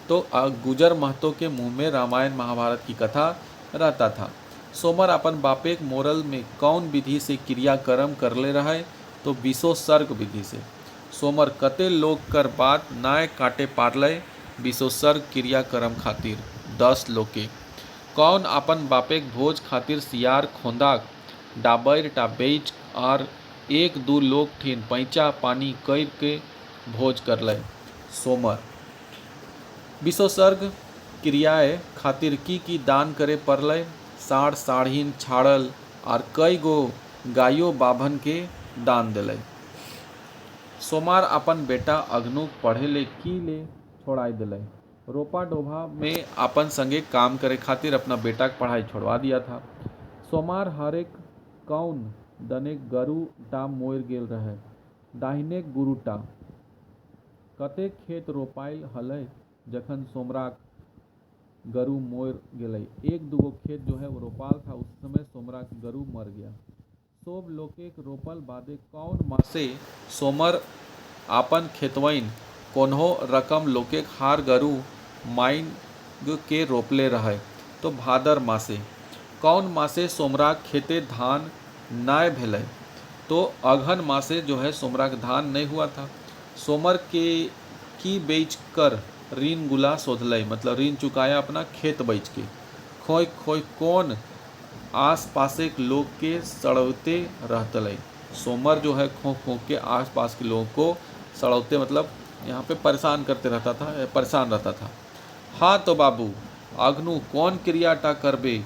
A: तो गुजर महतो के मुंह में रामायण महाभारत की कथा रहता था। सोमर अपन बापेक मोरल में कौन विधि से क्रियाकर्म कर ले रहे? तो 20 सर्ग विधि से। सोमर कते लोग कर बात नाय काटे पारलय 20 सर्ग क्रियाकर्म खातिर 10 लोग के। कौन अपन बापेक भोज खातिर सियार खोंदाक डाबर टा बेच और 1-2 लोग ठेन पैंचा पानी कर के भोज कर लय? सोमर। 20 सर्ग क्रियाए खातिर की दान करे पड़लय? साढ़ साढ़ीन छाड़ल और कई गो गायो बाभन के दान दिलय। सोमार अपन बेटा अग्नु पढ़े ले की ले छोड़ाई दिलय? रोपा डोभा में अपन संगे काम करे खातिर अपना बेटा की पढ़ाई छोड़वा दिया था। सोमार हरेक कौन दने गरु टा मोर गेल रहे? दाहिने गुरु टा। कते खेत रोपाइल हलय जखन सोमराक गरु मोर गेलय? 1-2 खेत जो है वो रोपाल था, उस समय सोमराक गरु मर गया। सोब लोकेक रोपल बादे कौन मासे सोमर आपन खेतवैन कोन्हो रकम लोकेक हार गरु माइन के रोपले रहे? तो भादर मासे। कौन मासे सोमराक खेते धान नाय भेलय? तो अघन मासे जो है सोमराक धान नहीं हुआ था। सोमर के की बेच कर ऋण गुला शोधलय? मतलब ऋण चुकाया अपना खेत बेच के। खोई खोई कौन आस पासे के लोग के सड़वते रहतलय? सोमर जो है खों खों के आस पास के लोगों को सड़वते मतलब यहाँ पे परेशान रहता था। हाँ तो बाबू अग्नु कौन क्रियाटा करबे?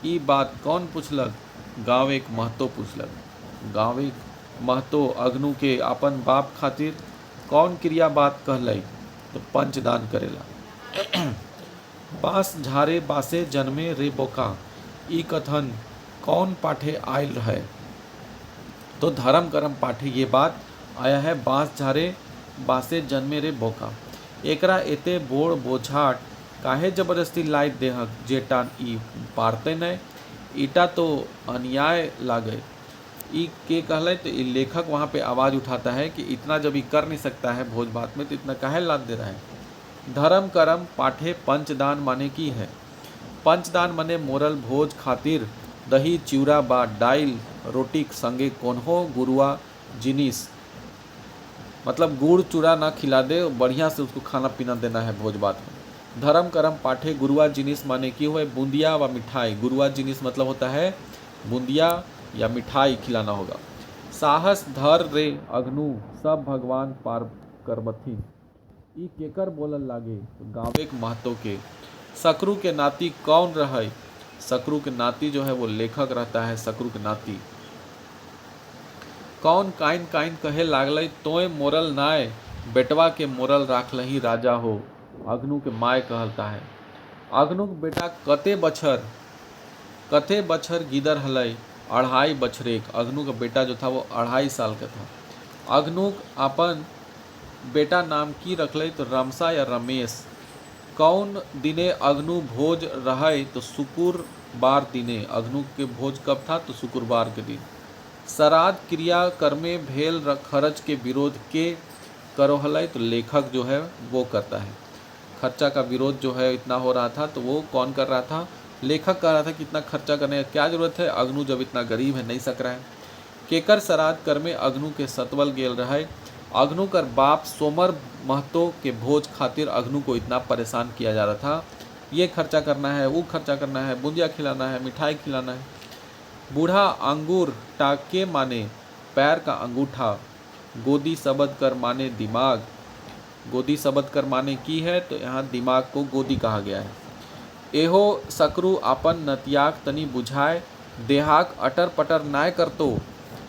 A: ई बात कौन पूछलक? गाँव एक महतो पूछलक। गाँव एक महतो अग्नु के अपन बाप खातिर कौन क्रिया बात कहलय? तो पंचदान करेला। बाँस झारे बासे जन्मे रे बोका, ई कथन कौन पाठे आयल रहे। तो धर्म कर्म पाठे ये बात आया है, बाँस झारे बासे जन्मे रे बोका, एकरा एते बोड़ बोझाट काहे जबरदस्ती लाई देहक, जेटा ई पारते न, ईटा तो अन्याय लागे। ई के कहले तो ई लेखक वहाँ पे आवाज़ उठाता है कि इतना जब ई कर नहीं सकता है भोज भात में तो इतना काहे लाद दे रहा है। धर्म कर्म पाठे पंचदान माने की है। पंचदान माने मोरल भोज खातिर दही चिवड़ा बा डाइल रोटी संगे कोन्हो गुरुआ जिनिस, मतलब गुड़ चूड़ा ना खिला दे, बढ़िया से उसको खाना पीना देना है भोज भात में। धर्म कर्म पाठे गुरुआ जिनिस माने की हुए बूंदिया व मिठाई। गुरुआ जिनिस मतलब होता है बूंदिया या मिठाई खिलाना होगा। साहस धर रे अग्नु सब भगवान पार करबथी, ई केकर बोलल लागे तो गावे के महतो के। सकरू के नाती कौन रहे, सकरू के नाती जो है वो लेखक रहता है। सकरू के नाती कौन काइन काइन कहे लागल, तोय मोरल नाय बेटवा के मोरल राखलही राजा हो। अग्नु के माय कहता है। अग्नु के बेटा कते बछर गिदर हलय, 2.5 बछरेक। अग्नु का बेटा जो था वो 2.5 साल का था। अग्नु अपन बेटा नाम की रखले तो रमसा या रमेश। कौन दिने अग्नु भोज रहे तो शुक्रवार दिने। अग्नु के भोज कब था तो शुक्रवार के दिन। श्राद्ध क्रिया कर्मे भेल खर्च के विरोध के करो हलय तो लेखक जो है वो करता है। खर्चा का विरोध जो है इतना हो रहा था तो वो कौन कर रहा था, लेखक कह रहा था कि इतना खर्चा करने का क्या जरूरत है, अग्नु जब इतना गरीब है नहीं सक रहा है। केकर श्राद्ध कर में अग्नु के सतवल गेल रहे। अग्नु कर बाप सोमर महतो के भोज खातिर अग्नु को इतना परेशान किया जा रहा था, ये खर्चा करना है, वो खर्चा करना है, बूंदिया खिलाना है, मिठाई खिलाना है। बूढ़ा अंगूर टाके माने पैर का अंगूठा, गोदी सबद कर माने दिमाग। गोदी सबद कर माने की है तो यहाँ दिमाग को गोदी कहा गया है। एहो सकरू अपन नतियाक तनी बुझाए, देहाक अटर पटर नाय करतो।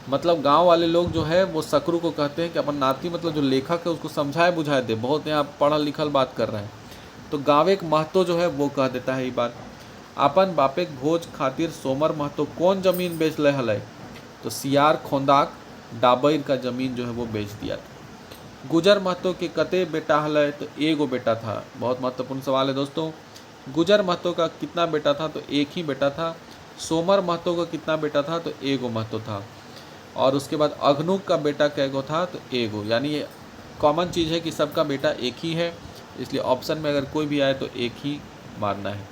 A: मतलब गांव वाले लोग जो है वो सकरू को कहते हैं कि अपन नाती मतलब जो लेखक है उसको समझाए बुझाए दे, बहुत यहाँ पढ़ा लिखल बात कर रहे हैं। तो गाँव एक महतो जो है वो कह देता है ये बात। अपन बापे के भोज खातिर सोमर महतो कौन जमीन बेच ले हलय तो सियार खोंदाक डाबर का जमीन जो है वो बेच दिया था। गुजर महतो के कते बेटा हलय तो एगो बेटा था। बहुत महत्वपूर्ण सवाल है दोस्तों। गुजर महतो का कितना बेटा था तो एक ही बेटा था। सोमर महतो का कितना बेटा था तो एगो महतो था। और उसके बाद अग्नुक का बेटा कैगो था तो एगो, यानी ये कॉमन चीज़ है कि सबका बेटा एक ही है, इसलिए ऑप्शन में अगर कोई भी आए तो एक ही मारना है।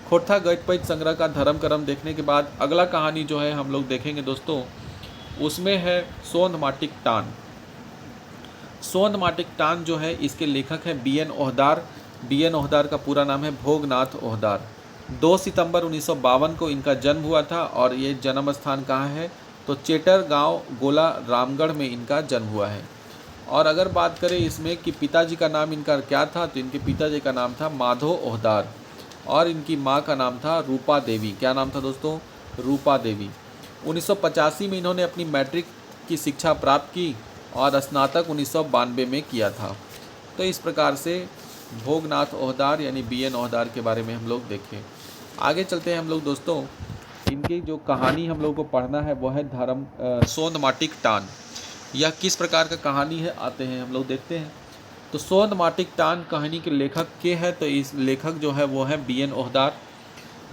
A: खोरथा गैटपैठ संग्रह का धर्म कर्म देखने के बाद अगला कहानी जो है हम लोग देखेंगे दोस्तों, उसमें है सोंध माटिक टान। सोंध माटिक टान जो है इसके लेखक हैं BN ओहदार। BN ओहदार का पूरा नाम है भोगनाथ ओहदार। 2 सितंबर 1952 को इनका जन्म हुआ था और ये जन्म स्थान कहाँ है तो चेटर गांव गोला रामगढ़ में इनका जन्म हुआ है। और अगर बात करें इसमें कि पिताजी का नाम इनका क्या था तो इनके पिताजी का नाम था माधो ओहदार और इनकी माँ का नाम था रूपा देवी। क्या नाम था दोस्तों, रूपा देवी। 1985 में इन्होंने अपनी मैट्रिक की शिक्षा प्राप्त की और स्नातक 1992 में किया था। तो इस प्रकार से भोगनाथ ओहदार यानी BN ओहदार के बारे में हम लोग देखें। आगे चलते हैं हम लोग दोस्तों। इनकी जो कहानी हम लोग को पढ़ना है वो है सोंध माटिक टान। यह किस प्रकार का कहानी है आते हैं हम लोग देखते हैं। तो सोंध माटिक टान कहानी के लेखक के है तो इस लेखक जो है वो है BN ओहदार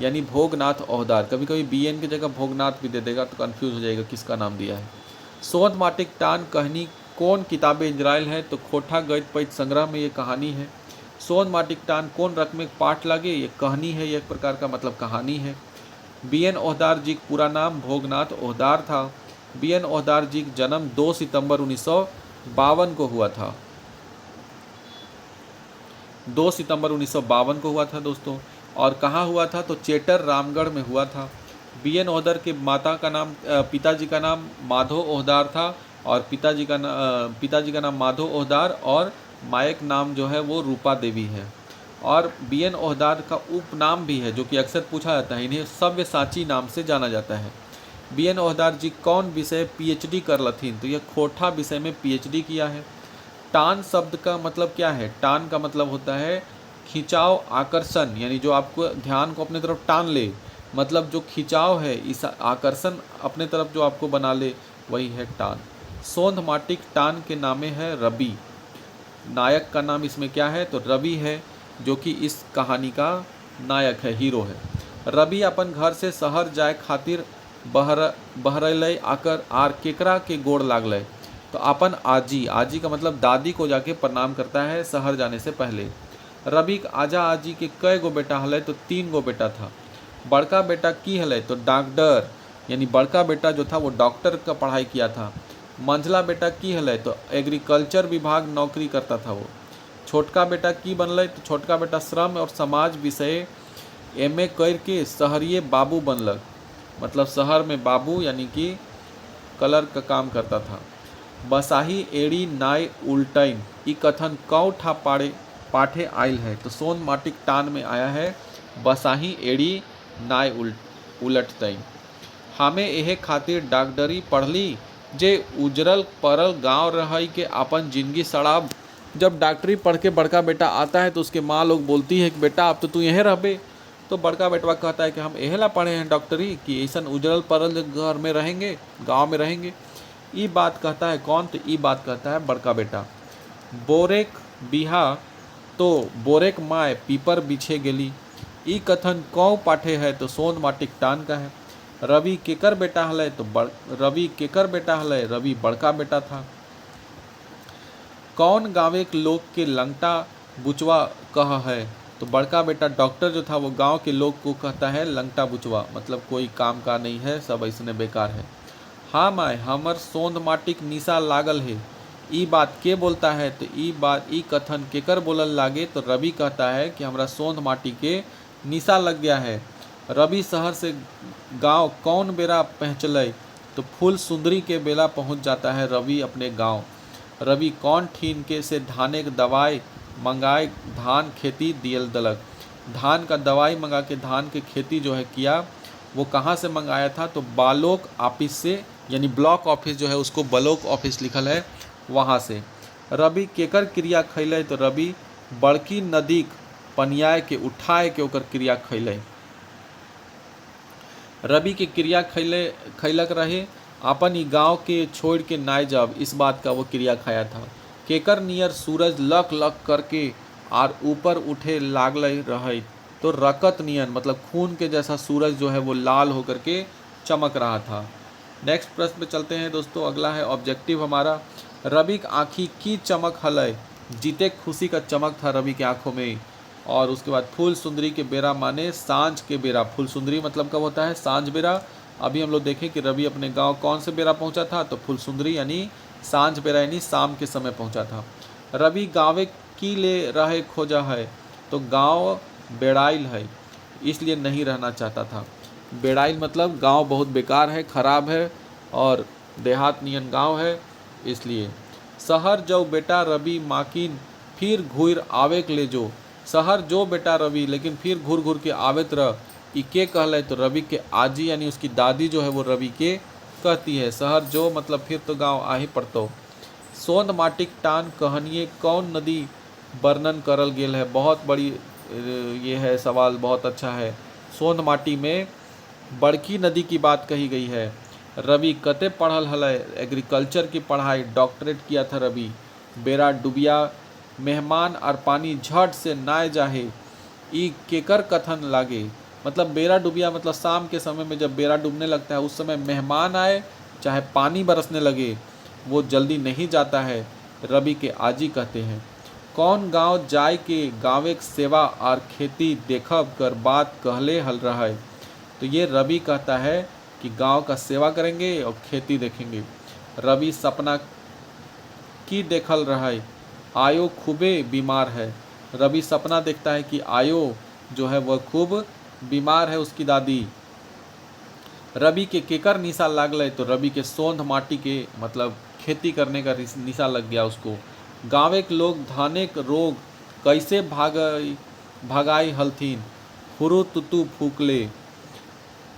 A: यानी भोगनाथ ओहदार। कभी कभी BN की जगह भोगनाथ भी दे देगा तो कंफ्यूज हो जाएगा किसका नाम दिया है। सोंध माटिक टान कहानी कौन किताबें इंजराइल है तो खोठा गैटपैठ संग्रह में ये कहानी है। सोंध माटिक टान कौन रकम पाठ लगे ये कहानी है, ये एक प्रकार का मतलब कहानी है। BN ओहदार जी का पूरा नाम भोगनाथ ओहदार था। BN ओहदार जी का जन्म 2 सितंबर 1952 को हुआ था। 2 सितंबर 1952 को हुआ था दोस्तों। और कहाँ हुआ था तो चेटर रामगढ़ में हुआ था। BN ओहदार के पिताजी का नाम माधो ओहदार था और पिताजी का नाम माधो ओहदार और मायक नाम जो है वो रूपा देवी है। और BN ओहदार का उपनाम भी है जो कि अक्सर पूछा जाता है, इन्हें सव्यसाची नाम से जाना जाता है। BN ओहदार जी कौन विषय PhD कर लथिन तो यह खोठा विषय में PhD किया है। टान शब्द का मतलब क्या है? टान का मतलब होता है खिंचाव, आकर्षण, यानी जो आपको ध्यान को अपने तरफ टान ले, मतलब जो खिंचाव है, इस आकर्षण अपने तरफ जो आपको बना ले, वही है टान। सोंध माटिक टान के नामे है रवि। नायक का नाम इसमें क्या है? तो रवि है, जो कि इस कहानी का नायक है, हीरो है। रवि अपन घर से शहर जाए खातिर बहरलय आकर आर केकरा के गोड़ लागलय। तो अपन आजी, आजी का मतलब दादी को जाके प्रणाम करता है शहर जाने से पहले। रवि आजा आजी के कई गो बेटा हलै? तो 3 गो बेटा था। बड़का बेटा की हलै? तो डॉक्टर, यानी बड़का बेटा जो था वो डॉक्टर का पढ़ाई किया था। मंझला बेटा की हलै? तो एग्रीकल्चर विभाग नौकरी करता था वो। छोटका बेटा की बनलै? तो छोटका बेटा श्रम और समाज विषय एमए करके शहरीय बाबू बनलक, मतलब शहर में बाबू यानी कि कलर का काम करता था। बसाही एड़ी नाय उल्टैन, ई कथन कौ ठा पाठे आयल है? तो सोन माटिक टान में आया है बसाही एड़ी नाय उलटतैन। हमें एहे खातिर डॉक्टरी पढ़ली जे उजरल परल गांव रही के अपन जिंदगी सड़ाब। जब डॉक्टरी पढ़ के बड़का बेटा आता है तो उसके माँ लोग बोलती है कि बेटा अब तो तू यहीं रहबे। तो बड़का बेटवा कहता है कि हम एहेला पढ़े हैं डॉक्टरी कि ऐसा उजरल परल घर में रहेंगे, गांव में रहेंगे। ई बात कहता है कौन? तो ई बात कहता है बड़का बेटा। बोरेक बिहा तो बोरेक माय पीपर बिछे गेली, ई कथन कौ पाठे है? तो सोन माटिक टान का है। रवि केकर बेटा हलै? तो रवि केकर बेटा हलै? रवि बड़का बेटा था। कौन गाँव के लोग के लंगटा बुचवा कह है? तो बड़का बेटा डॉक्टर जो था वो गांव के लोग को कहता है लंगटा बुचवा, मतलब कोई काम का नहीं है, सब ऐसने बेकार है। हाँ माय हमर सोंध माटिक निशा लागल है, ई बात के बोलता है? तो ई कथन केकर बोलल लागे? तो रवि कहता है कि हमरा सोंध माटी के निशा लग गया है। रवि शहर से गांव कौन बेरा पहुँचलै? तो फूल सुंदरी के बेला पहुंच जाता है रवि अपने गांव। रवि कौन ठीन के से धाने के दवाई मंगाए धान खेती दियल दलक। धान का दवाई मंगा के धान की खेती जो है किया, वो कहाँ से मंगाया था? तो बालोक ऑफिस से, यानी ब्लॉक ऑफिस जो है उसको ब्लॉक ऑफिस लिखल है, वहाँ से। रवि केकर क्रिया खैले? तो रवि बड़की नदी पनियाए के उठाए के ओकर क्रिया खैले। रवि के क्रिया खैलक रहे अपन ही गांव के छोड़ के नाय जब, इस बात का वो क्रिया खाया था। केकर नियर सूरज लक लक करके और ऊपर उठे लागल रहे? तो रकत नियन, मतलब खून के जैसा सूरज जो है वो लाल होकर के चमक रहा था। नेक्स्ट प्रश्न पे चलते हैं दोस्तों। अगला है ऑब्जेक्टिव हमारा, रवि की आँखी की चमक हलै? जीते खुशी का चमक था रवि की आंखों में। और उसके बाद फूल सुंदरी के बेरा माने सांझ के बेरा। फूल सुंदरी मतलब कब होता है? सांझ बेरा। अभी हम लोग देखें कि रवि अपने गांव कौन से बेरा पहुंचा था? तो फूल सुंदरी यानी सांझ बेरा, यानी शाम के समय पहुंचा था। रवि गाँवे की ले रहे खोजा है? तो गांव बेड़ाइल है, इसलिए नहीं रहना चाहता था। बेड़ाइल मतलब गांव बहुत बेकार है, खराब है और देहात नियन गांव है, इसलिए। शहर जो बेटा रवि माकिन फिर घूर आवे के ले जो। शहर जो बेटा रवि, लेकिन फिर घूर घूर के आवेत रह, ई के कहले? तो रवि के आजी यानी उसकी दादी जो है वो रवि के कहती है। शहर जो मतलब फिर तो गांव आ ही पड़तो। सोंध माटिक टान कहानिए कौन नदी वर्णन करल गेल है? बहुत बड़ी ये है सवाल, बहुत अच्छा है। सोंध माटी में बड़की नदी की बात कही गई है। रवि कते पढ़ल हलै? एग्रीकल्चर की पढ़ाई, डॉक्टरेट किया था रवि। बेरा डूबिया मेहमान और पानी झट से नाय जाहे, ई केकर कथन लागे? मतलब बेरा डूबिया मतलब शाम के समय में जब बेरा डूबने लगता है उस समय मेहमान आए चाहे पानी बरसने लगे, वो जल्दी नहीं जाता है, रवि के आजी कहते हैं। कौन गांव जाय के गाँवे के सेवा और खेती देखब कर बात कहले हल रहा है? तो ये रवि कहता है कि गांव का सेवा करेंगे और खेती देखेंगे। रवि सपना की देखल रहा है? आयो खूबे बीमार है। रवि सपना देखता है कि आयो जो है वह खूब बीमार है, उसकी दादी। रवि के केकर निशा लागल? तो रवि के सोंध माटी के, मतलब खेती करने का निशा लग गया उसको। गाँव के लोग धाने के रोग कैसे भगाई हलथिन? फुरु तुतु फूकले।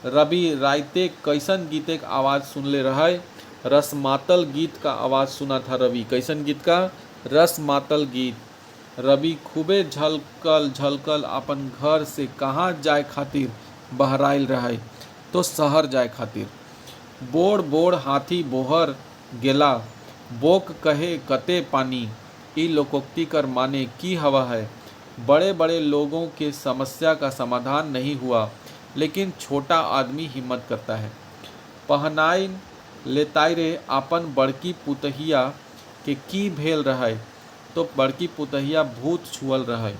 A: रवि राइते कैसन गीते का आवाज़ सुनले रहे? रसमातल गीत का आवाज़ सुना था रवि। कैसन गीत का? रस मातल गीत। रवि खूबे झलकल झलकल अपन घर से कहाँ जाए खातिर बहराइल रहे, तो शहर जाए खातिर। बोड़ बोड़ हाथी बोहर गेला, बोक कहे कते पानी। ई लोकोक्ति कर माने की हवा है। बड़े बड़े लोगों के समस्या का समाधान नहीं हुआ, लेकिन छोटा आदमी हिम्मत करता है। पहनाइन लेताई रे आपन बड़की पुतहिया के की भेल रहे, तो बड़की पुतहिया भूत छुअल रहे।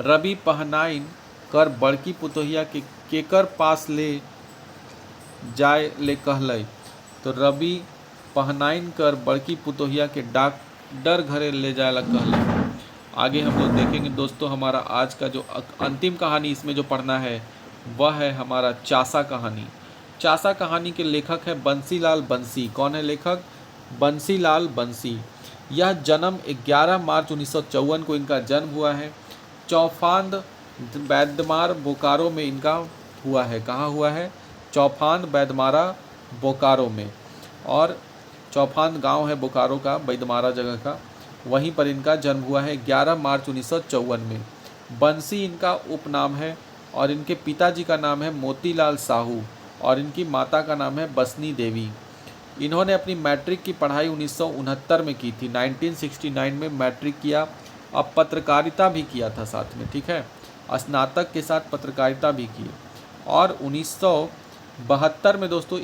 A: रवि पहनाइन कर बड़की पुतहिया के केकर पास ले जाए ले कहलई, तो रवि पहनाइन कर बड़की पुतोहिया के डॉक्टर घरे ले जाए ला कहलई। आगे हम लोग देखेंगे दोस्तों, हमारा आज का जो अंतिम कहानी इसमें जो पढ़ना है वह है हमारा चासा कहानी। चासा कहानी के लेखक है बंसीलाल बंसी। कौन है लेखक? बंसीलाल बंसी। यह जन्म 11 मार्च 1954 को इनका जन्म हुआ है। चौफांद बैदमार बोकारो में इनका हुआ है। कहाँ हुआ है? चौफांद बैदमारा बोकारो में। और चौफांद गांव है बोकारो का, बैदमारा जगह का, वहीं पर इनका जन्म हुआ है 11 मार्च 1954 में। बंसी इनका उपनाम है और इनके पिताजी का नाम है मोतीलाल साहू और इनकी माता का नाम है बसनी देवी। इन्होंने अपनी मैट्रिक की पढ़ाई 1969 में की थी। 1969 में मैट्रिक किया। अब पत्रकारिता भी किया था साथ में, ठीक है, स्नातक के साथ पत्रकारिता भी की। और 1972 में दोस्तों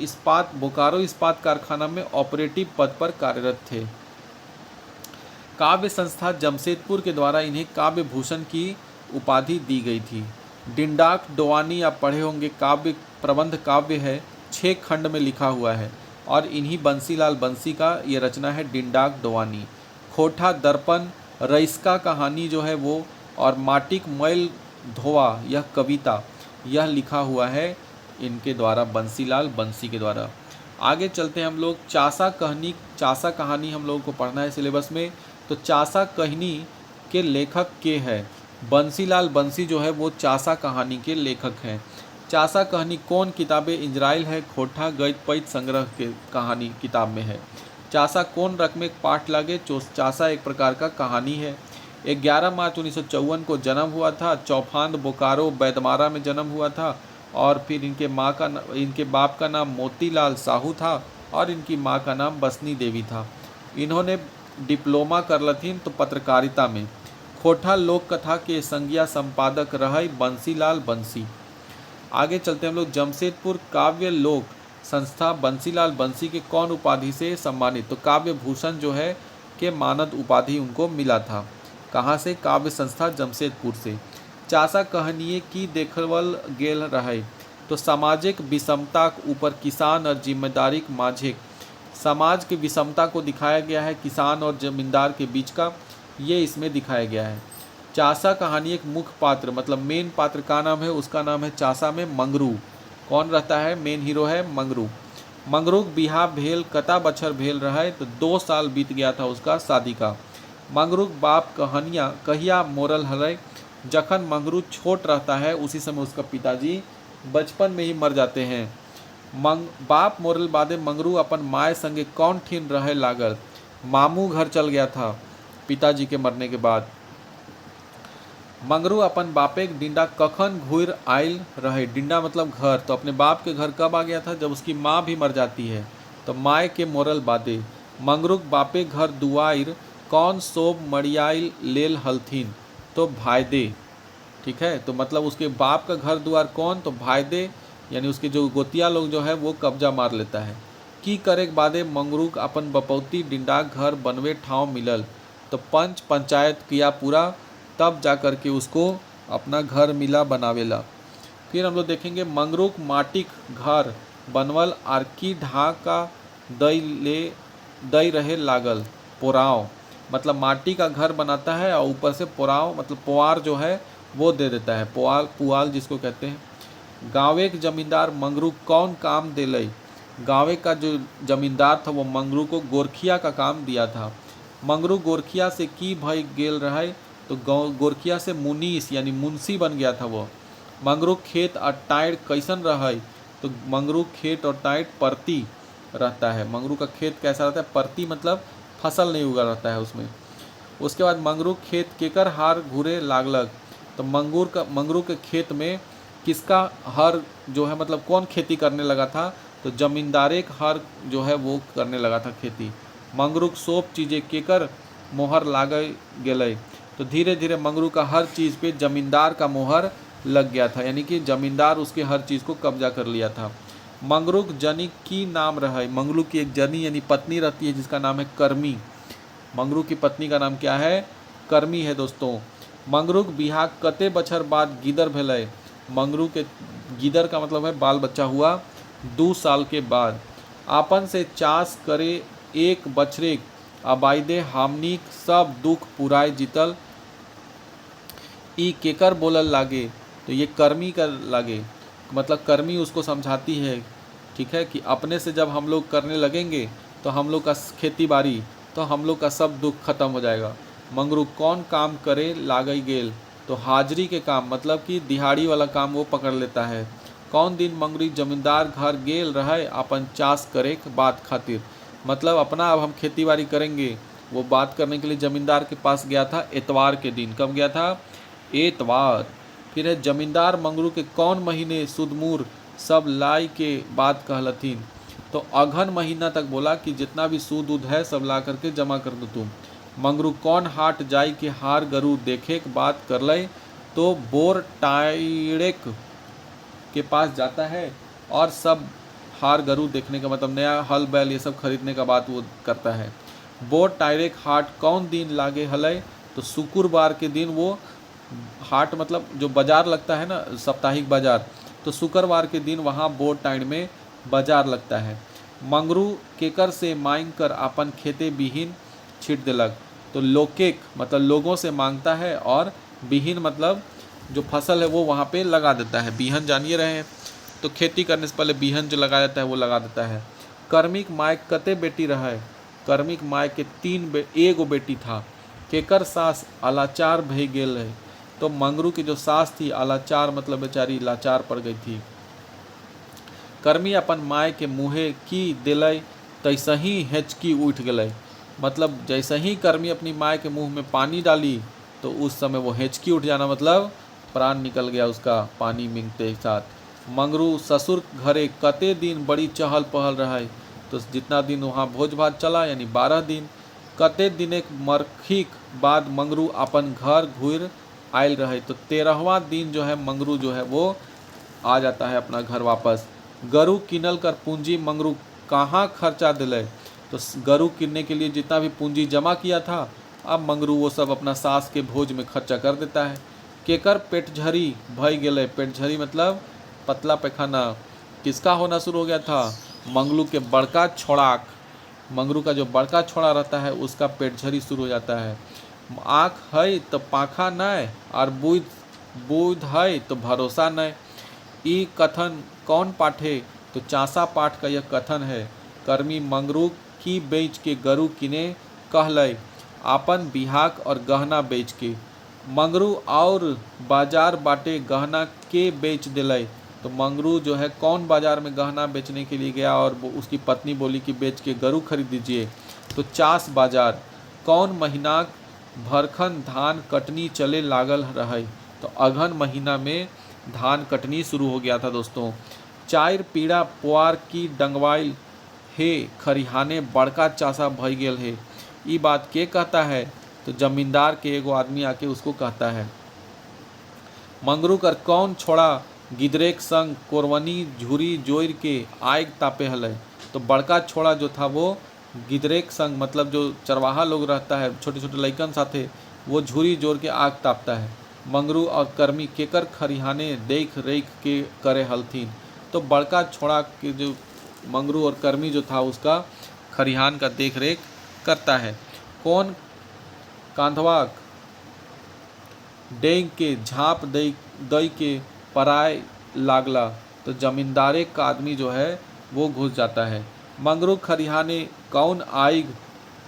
A: बोकारो इस्पात कारखाना में ऑपरेटिव पद पर कार्यरत थे। काव्य संस्था जमशेदपुर के द्वारा इन्हें काव्य भूषण की उपाधि दी गई थी। डिंडाक डोवानी आप पढ़े होंगे, काव्य प्रबंध काव्य है, 6 खंड में लिखा हुआ है और इन्हीं बंसीलाल बंसी का ये रचना है डिंडाक डोवानी। खोठा दर्पण रईस्का कहानी जो है वो, और माटिक मैल धोवा यह कविता, यह लिखा हुआ है इनके द्वारा, बंसीलाल बंसी के द्वारा। आगे चलते हैं हम लोग। चासा कहानी हम लोगों को पढ़ना है सिलेबस में। तो चासा कहानी के लेखक के हैं बंसीलाल बंसी जो है वो चासा कहानी के लेखक हैं। चासा कहानी कौन किताबें इंजराइल है खोठा गद्य पद्य संग्रह के कहानी किताब में है। चासा कौन रकम एक पाठ लागे, चासा एक प्रकार का कहानी है। 11 मार्च 1954 को जन्म हुआ था। चौफांद बोकारो बैदमारा में जन्म हुआ था और फिर इनके बाप का नाम मोतीलाल साहू था और इनकी माँ का नाम बसनी देवी था। इन्होंने डिप्लोमा करलथिन तो पत्रकारिता में। खोठा लोक कथा के संज्ञा संपादक रहे बंसीलाल बंसी। आगे चलते हम लोग। जमशेदपुर काव्य लोक संस्था बंसीलाल बंसी के कौन उपाधि से सम्मानित, तो काव्य भूषण जो है के मानद उपाधि उनको मिला था। कहाँ से? काव्य संस्था जमशेदपुर से। चासा कहानिए की देखवल गेल रहे, तो सामाजिक विषमता ऊपर किसान और जिम्मेदारी माझे, समाज की विषमता को दिखाया गया है किसान और जमींदार के बीच का, ये इसमें दिखाया गया है। चासा कहानी एक मुख्य पात्र, मतलब मेन पात्र का नाम है, उसका नाम है चासा में मंगरू। कौन रहता है? मेन हीरो है मंगरू। मंगरूक बिहा भेल कता बछर भेल रहे, तो 2 साल बीत गया था उसका शादी का। मंगरूक बाप कहिया मोरल हरे, जखन मंगरू छोट रहता है उसी समय उसका पिताजी बचपन में ही मर जाते हैं। बाप मोरल बादे मंगरू अपन माय संगे कौन ठीन रहे लागल, मामू घर चल गया था पिताजी के मरने के बाद। मंगरू अपन बापे के डिंडा कखन घुर आयल रहे, डिंडा मतलब घर, तो अपने बाप के घर कब आ गया था? जब उसकी माँ भी मर जाती है, तो माय के मोरल बादे। मंगरूक बापे घर दुआर कौन सोब मड़ियाइल लेल हलथिन, तो भाईदे, ठीक है, तो मतलब उसके बाप का घर द्वार कौन? तो भाईदे, यानी उसके जो गोतिया लोग जो है वो कब्जा मार लेता है। की करे के बादे मंगरूक अपन बपौती डिंडाक घर बनवे ठाव मिलल, तो पंचायत किया पूरा, तब जा कर के उसको अपना घर मिला बनावेला। फिर हम लोग देखेंगे मंगरूक माटिक घर बनवल आर की ढाका दई रहे लागल, पोराव, मतलब माटी का घर बनाता है और ऊपर से पोराव मतलब पुआर जो है वो दे देता है, पुआल जिसको कहते हैं। गाँवे के जमींदार मंगरू कौन काम दिलई, गाँवे का जो जमींदार था वो मंगरू को गोरखिया का काम दिया था। मंगरू गोरखिया से की भई गेल रहे, तो गोरखिया से मुनीस यानी मुंशी बन गया था वो। मंगरू खेत और टाइड कैसन रहे, तो मंगरू खेत और टाइड परती रहता है। मंगरू का खेत कैसा रहता है? परती मतलब फसल नहीं उगा रहता है उसमें। उसके बाद मंगरू खेत केकर हार घूरे लागलग, तो मंगरू के खेत में किसका हर जो है मतलब कौन खेती करने लगा था, तो जमींदारे का हर जो है वो करने लगा था खेती। मंगरूक सोप चीज़ें केकर मोहर लागे गेलय, तो धीरे धीरे मंगरू का हर चीज़ पे जमींदार का मोहर लग गया था, यानी कि जमींदार उसके हर चीज़ को कब्जा कर लिया था। मंगरूक जनी की नाम रहा, मंगरू की एक जनी यानी पत्नी रहती है जिसका नाम है कर्मी। मंगरू की पत्नी का नाम क्या है, कर्मी है दोस्तों। मंगरूक बिहा कते बछर बाद गिदर भेलय, मंगरू के गिदर का मतलब है बाल बच्चा हुआ 2 साल के बाद। आपन से चास करे एक बछरे अबाइदे हामनिक सब दुख पुराय जीतल, ई केकर बोलल लागे, तो ये कर्मी कर लागे, मतलब कर्मी उसको समझाती है, ठीक है, कि अपने से जब हम लोग करने लगेंगे तो हम लोग का खेती बाड़ी, तो हम लोग का सब दुख खत्म हो जाएगा। मंगरू कौन काम करे लागई गेल, तो हाजिरी के काम मतलब कि दिहाड़ी वाला काम वो पकड़ लेता है। कौन दिन मंगरू जमींदार घर गेल रहे अपन चास करे बात खातिर, मतलब अपना अब हम खेती बाड़ी करेंगे वो बात करने के लिए जमींदार के पास गया था एतवार के दिन। कब गया था, एतवार। फिर है जमींदार मंगरू के कौन महीने सुदमूर सब लाई के बात कहलथिन, तो अघन महीना तक बोला कि जितना भी सूद उद है सब ला करके जमा कर दो तुम। मंगरू कौन हाट जाई के हार गरू देखे के बात कर ले, तो बोर टाइरेक के पास जाता है और सब हार गरू देखने का मतलब नया हल बैल ये सब खरीदने का बात वो करता है। बोर टायरेक हाट कौन दिन लागे हलय, तो शुक्रवार के दिन वो हाट मतलब जो बाजार लगता है ना, साप्ताहिक बाजार, तो शुक्रवार के दिन वहाँ बोर टाइड में बाजार लगता है। मंगरू केकर से मांग कर अपन खेते बिहीन छीट दिलक, तो लोकेक मतलब लोगों से मांगता है और बिहीन मतलब जो फसल है वो वहाँ पे लगा देता है। बिहन जानिए रहे हैं, तो खेती करने से पहले बिहन जो लगाया जाता है वो लगा देता है। कर्मिक माय कते बेटी रहे, कर्मिक माय के 3 एगो बेटी था। केकर सास अलाचार भई गेल है, तो मंगरू की जो सास थी अलाचार मतलब बेचारी लाचार पड़ गई थी। कर्मी अपन माय के मुँहे की दिलय तैसे ही हेचकी उठ गलय, मतलब जैसे ही कर्मी अपनी माय के मुंह में पानी डाली तो उस समय वो हेचकी उठ जाना, मतलब प्राण निकल गया उसका पानी मिंगते साथ। मंगरू ससुर घरे कते दिन बड़ी चहल पहल रहे, तो जितना दिन वहाँ भोज भात चला यानी 12 दिन। कते दिन एक मरखीक बाद मंगरू अपन घर घूर आयल रहे, तो 13वां दिन जो है मंगरू जो है वो आ जाता है अपना घर वापस। गरु किनल कर पूंजी मंगरू कहाँ खर्चा दिले, तो गरु किनने के लिए जितना भी पूंजी जमा किया था अब मंगरू वो सब अपना सास के भोज में खर्चा कर देता है। केकर पेटझरी भई गेले, पेटझरी मतलब पतला पैखाना किसका होना शुरू हो गया था, मंगरू के बड़का छोड़ाक, मंगरू का जो बड़का छोड़ा रहता है उसका पेटझरी शुरू हो जाता है। आँख है तो पाखा नय और बुध है तो भरोसा नय, ई कथन कौन पाठे, तो चासा पाठ का यह कथन है। कर्मी मंगरू की बेच के गरु किने कहलय, आपन बिहाक और गहना बेच के। मंगरू और बाजार बाटे गहना के बेच दिलय, तो मंगरू जो है कौन बाजार में गहना बेचने के लिए गया और उसकी पत्नी बोली कि बेच के गरु खरीद दीजिए, तो चास बाजार। कौन महीना भरखन धान कटनी चले लागल रहे, तो अघन महीना में धान कटनी शुरू हो गया था दोस्तों। चार पीड़ा पुआर की डंगवाइल हे खरिहाने बड़का चासा भई गेल है, ये बात के कहता है, तो जमींदार के एगो आदमी आके उसको कहता है। मंगरू कर कौन छोड़ा गिदरेक संग कोरवनी झुरी जोर के आग तापे हलय, तो बड़का छोड़ा जो था वो गिदरेक संग मतलब जो चरवाहा लोग रहता है छोटे छोटे लइकन साथे वो झुरी जोर के आग तापता है। मंगरू और कर्मी केकर खरिहाने देख रेख के करे हलथिन, तो बड़का छोड़ा के जो मंगरू और कर्मी जो था उसका खरिहान का देख रेख करता है। कौन कांधवाक डेंग के झाँप दई के पराय लागला, तो जमींदारे का आदमी जो है वो घुस जाता है। मंगरू खरिहाने कौन आग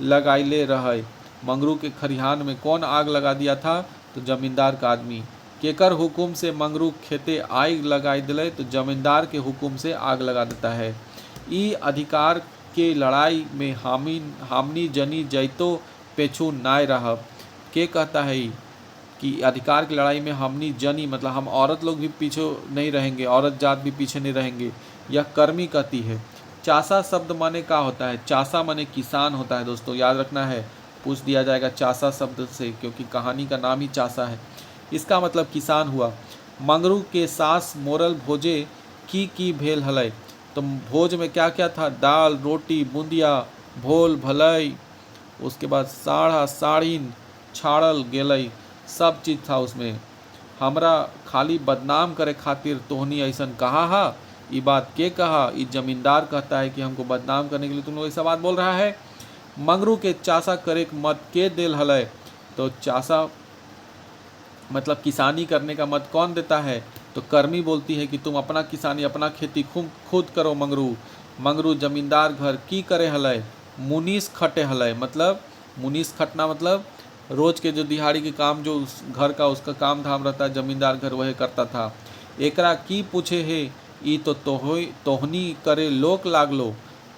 A: लगाइले रहे, मंगरू के खरिहान में कौन आग लगा दिया था, तो जमींदार का आदमी। केकर हुकुम से मंगरू खेते आग लगाई दिले, तो जमींदार के हुकुम से आग लगा देता है। ई अधिकार के लड़ाई में हामनी जनी जैतो पेछू नाय रहब। के कहता है कि अधिकार की लड़ाई में हमनी जनी मतलब हम औरत लोग भी पीछे नहीं रहेंगे, औरत जात भी पीछे नहीं रहेंगे। यह कर्मी कहती है। चासा शब्द माने क्या होता है? चासा माने किसान होता है दोस्तों, याद रखना है, पूछ दिया जाएगा चासा शब्द से, क्योंकि कहानी का नाम ही चासा है। इसका मतलब किसान हुआ। मंगरू के सास मोरल भोजे की भेल हलय। तो भोज में क्या क्या था? दाल, रोटी, बूंदिया, भोल, भलई, उसके बाद साढ़ा, साड़ीन, छाड़ल गेलई, सब चीज़ था उसमें। हमरा खाली बदनाम करे खातिर तोहनी ऐसन कहा हा। ये बात के कहा? ये जमींदार कहता है कि हमको बदनाम करने के लिए तुम लोग ऐसा बात बोल रहा है। मंगरू के चासा करे मत के देल हलय। तो चासा मतलब किसानी करने का मत कौन देता है? तो कर्मी बोलती है कि तुम अपना किसानी, अपना खेती खुद करो। मंगरू जमींदार घर की करे हलय। मुनीस खटे हलय, मतलब मुनीस खटना मतलब रोज के जो दिहाड़ी के काम, जो उस घर का उसका काम धाम रहता है, जमींदार घर वह करता था। एकरा की पूछे है? ई तो तोहनी करे लोक लागलो।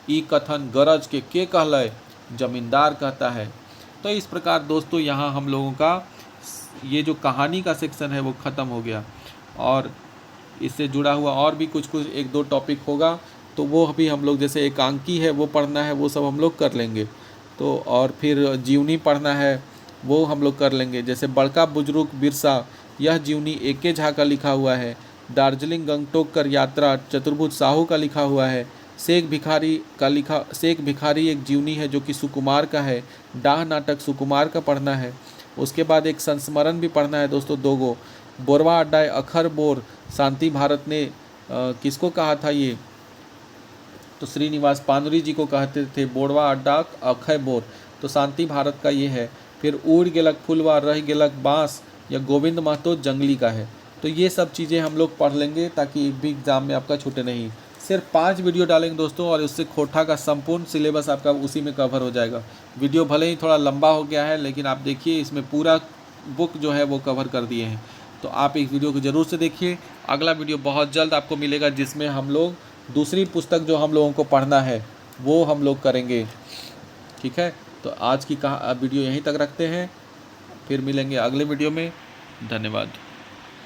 A: ई कथन गरज के कहलय? जमींदार कहता है। तो इस प्रकार दोस्तों यहाँ हम लोगों का ये जो कहानी का सेक्शन है वो ख़त्म हो गया, और इससे जुड़ा हुआ और भी कुछ एक दो टॉपिक होगा, तो वो अभी हम लोग, जैसे एकांकी है वो पढ़ना है, वो सब हम लोग कर लेंगे। तो और फिर जीवनी पढ़ना है, वो हम लोग कर लेंगे। जैसे बड़का बुजुर्ग बिरसा, यह जीवनी एके झा का लिखा हुआ है। दार्जिलिंग गंगटोक कर यात्रा चतुर्भुज साहू का लिखा हुआ है। शेख भिखारी एक जीवनी है जो कि सुकुमार का है। डाह नाटक सुकुमार का पढ़ना है। उसके बाद एक संस्मरण भी पढ़ना है दोस्तों, दो गो। बोरवा अड्डा अखर बोर, शांति भारत ने किसको कहा था ये? तो श्रीनिवास पानुरी जी को कहते थे बोरवा अड्डा अखय बोर। तो शांति भारत का ये है। फिर उड़ गेलक फुलवा रह गेलक बाँस, या गोविंद महतो जंगली का है। तो ये सब चीज़ें हम लोग पढ़ लेंगे ताकि एक भी एग्ज़ाम में आपका छूटे नहीं। सिर्फ 5 वीडियो डालेंगे दोस्तों, और उससे खोटा का संपूर्ण सिलेबस आपका उसी में कवर हो जाएगा। वीडियो भले ही थोड़ा लंबा हो गया है, लेकिन आप देखिए इसमें पूरा बुक जो है वो कवर कर दिए हैं। तो आप इस वीडियो को ज़रूर से देखिए। अगला वीडियो बहुत जल्द आपको मिलेगा, जिसमें हम लोग दूसरी पुस्तक जो हम लोगों को पढ़ना है वो हम लोग करेंगे। ठीक है, तो आज की वीडियो यहीं तक रखते हैं, फिर मिलेंगे अगले वीडियो में। धन्यवाद।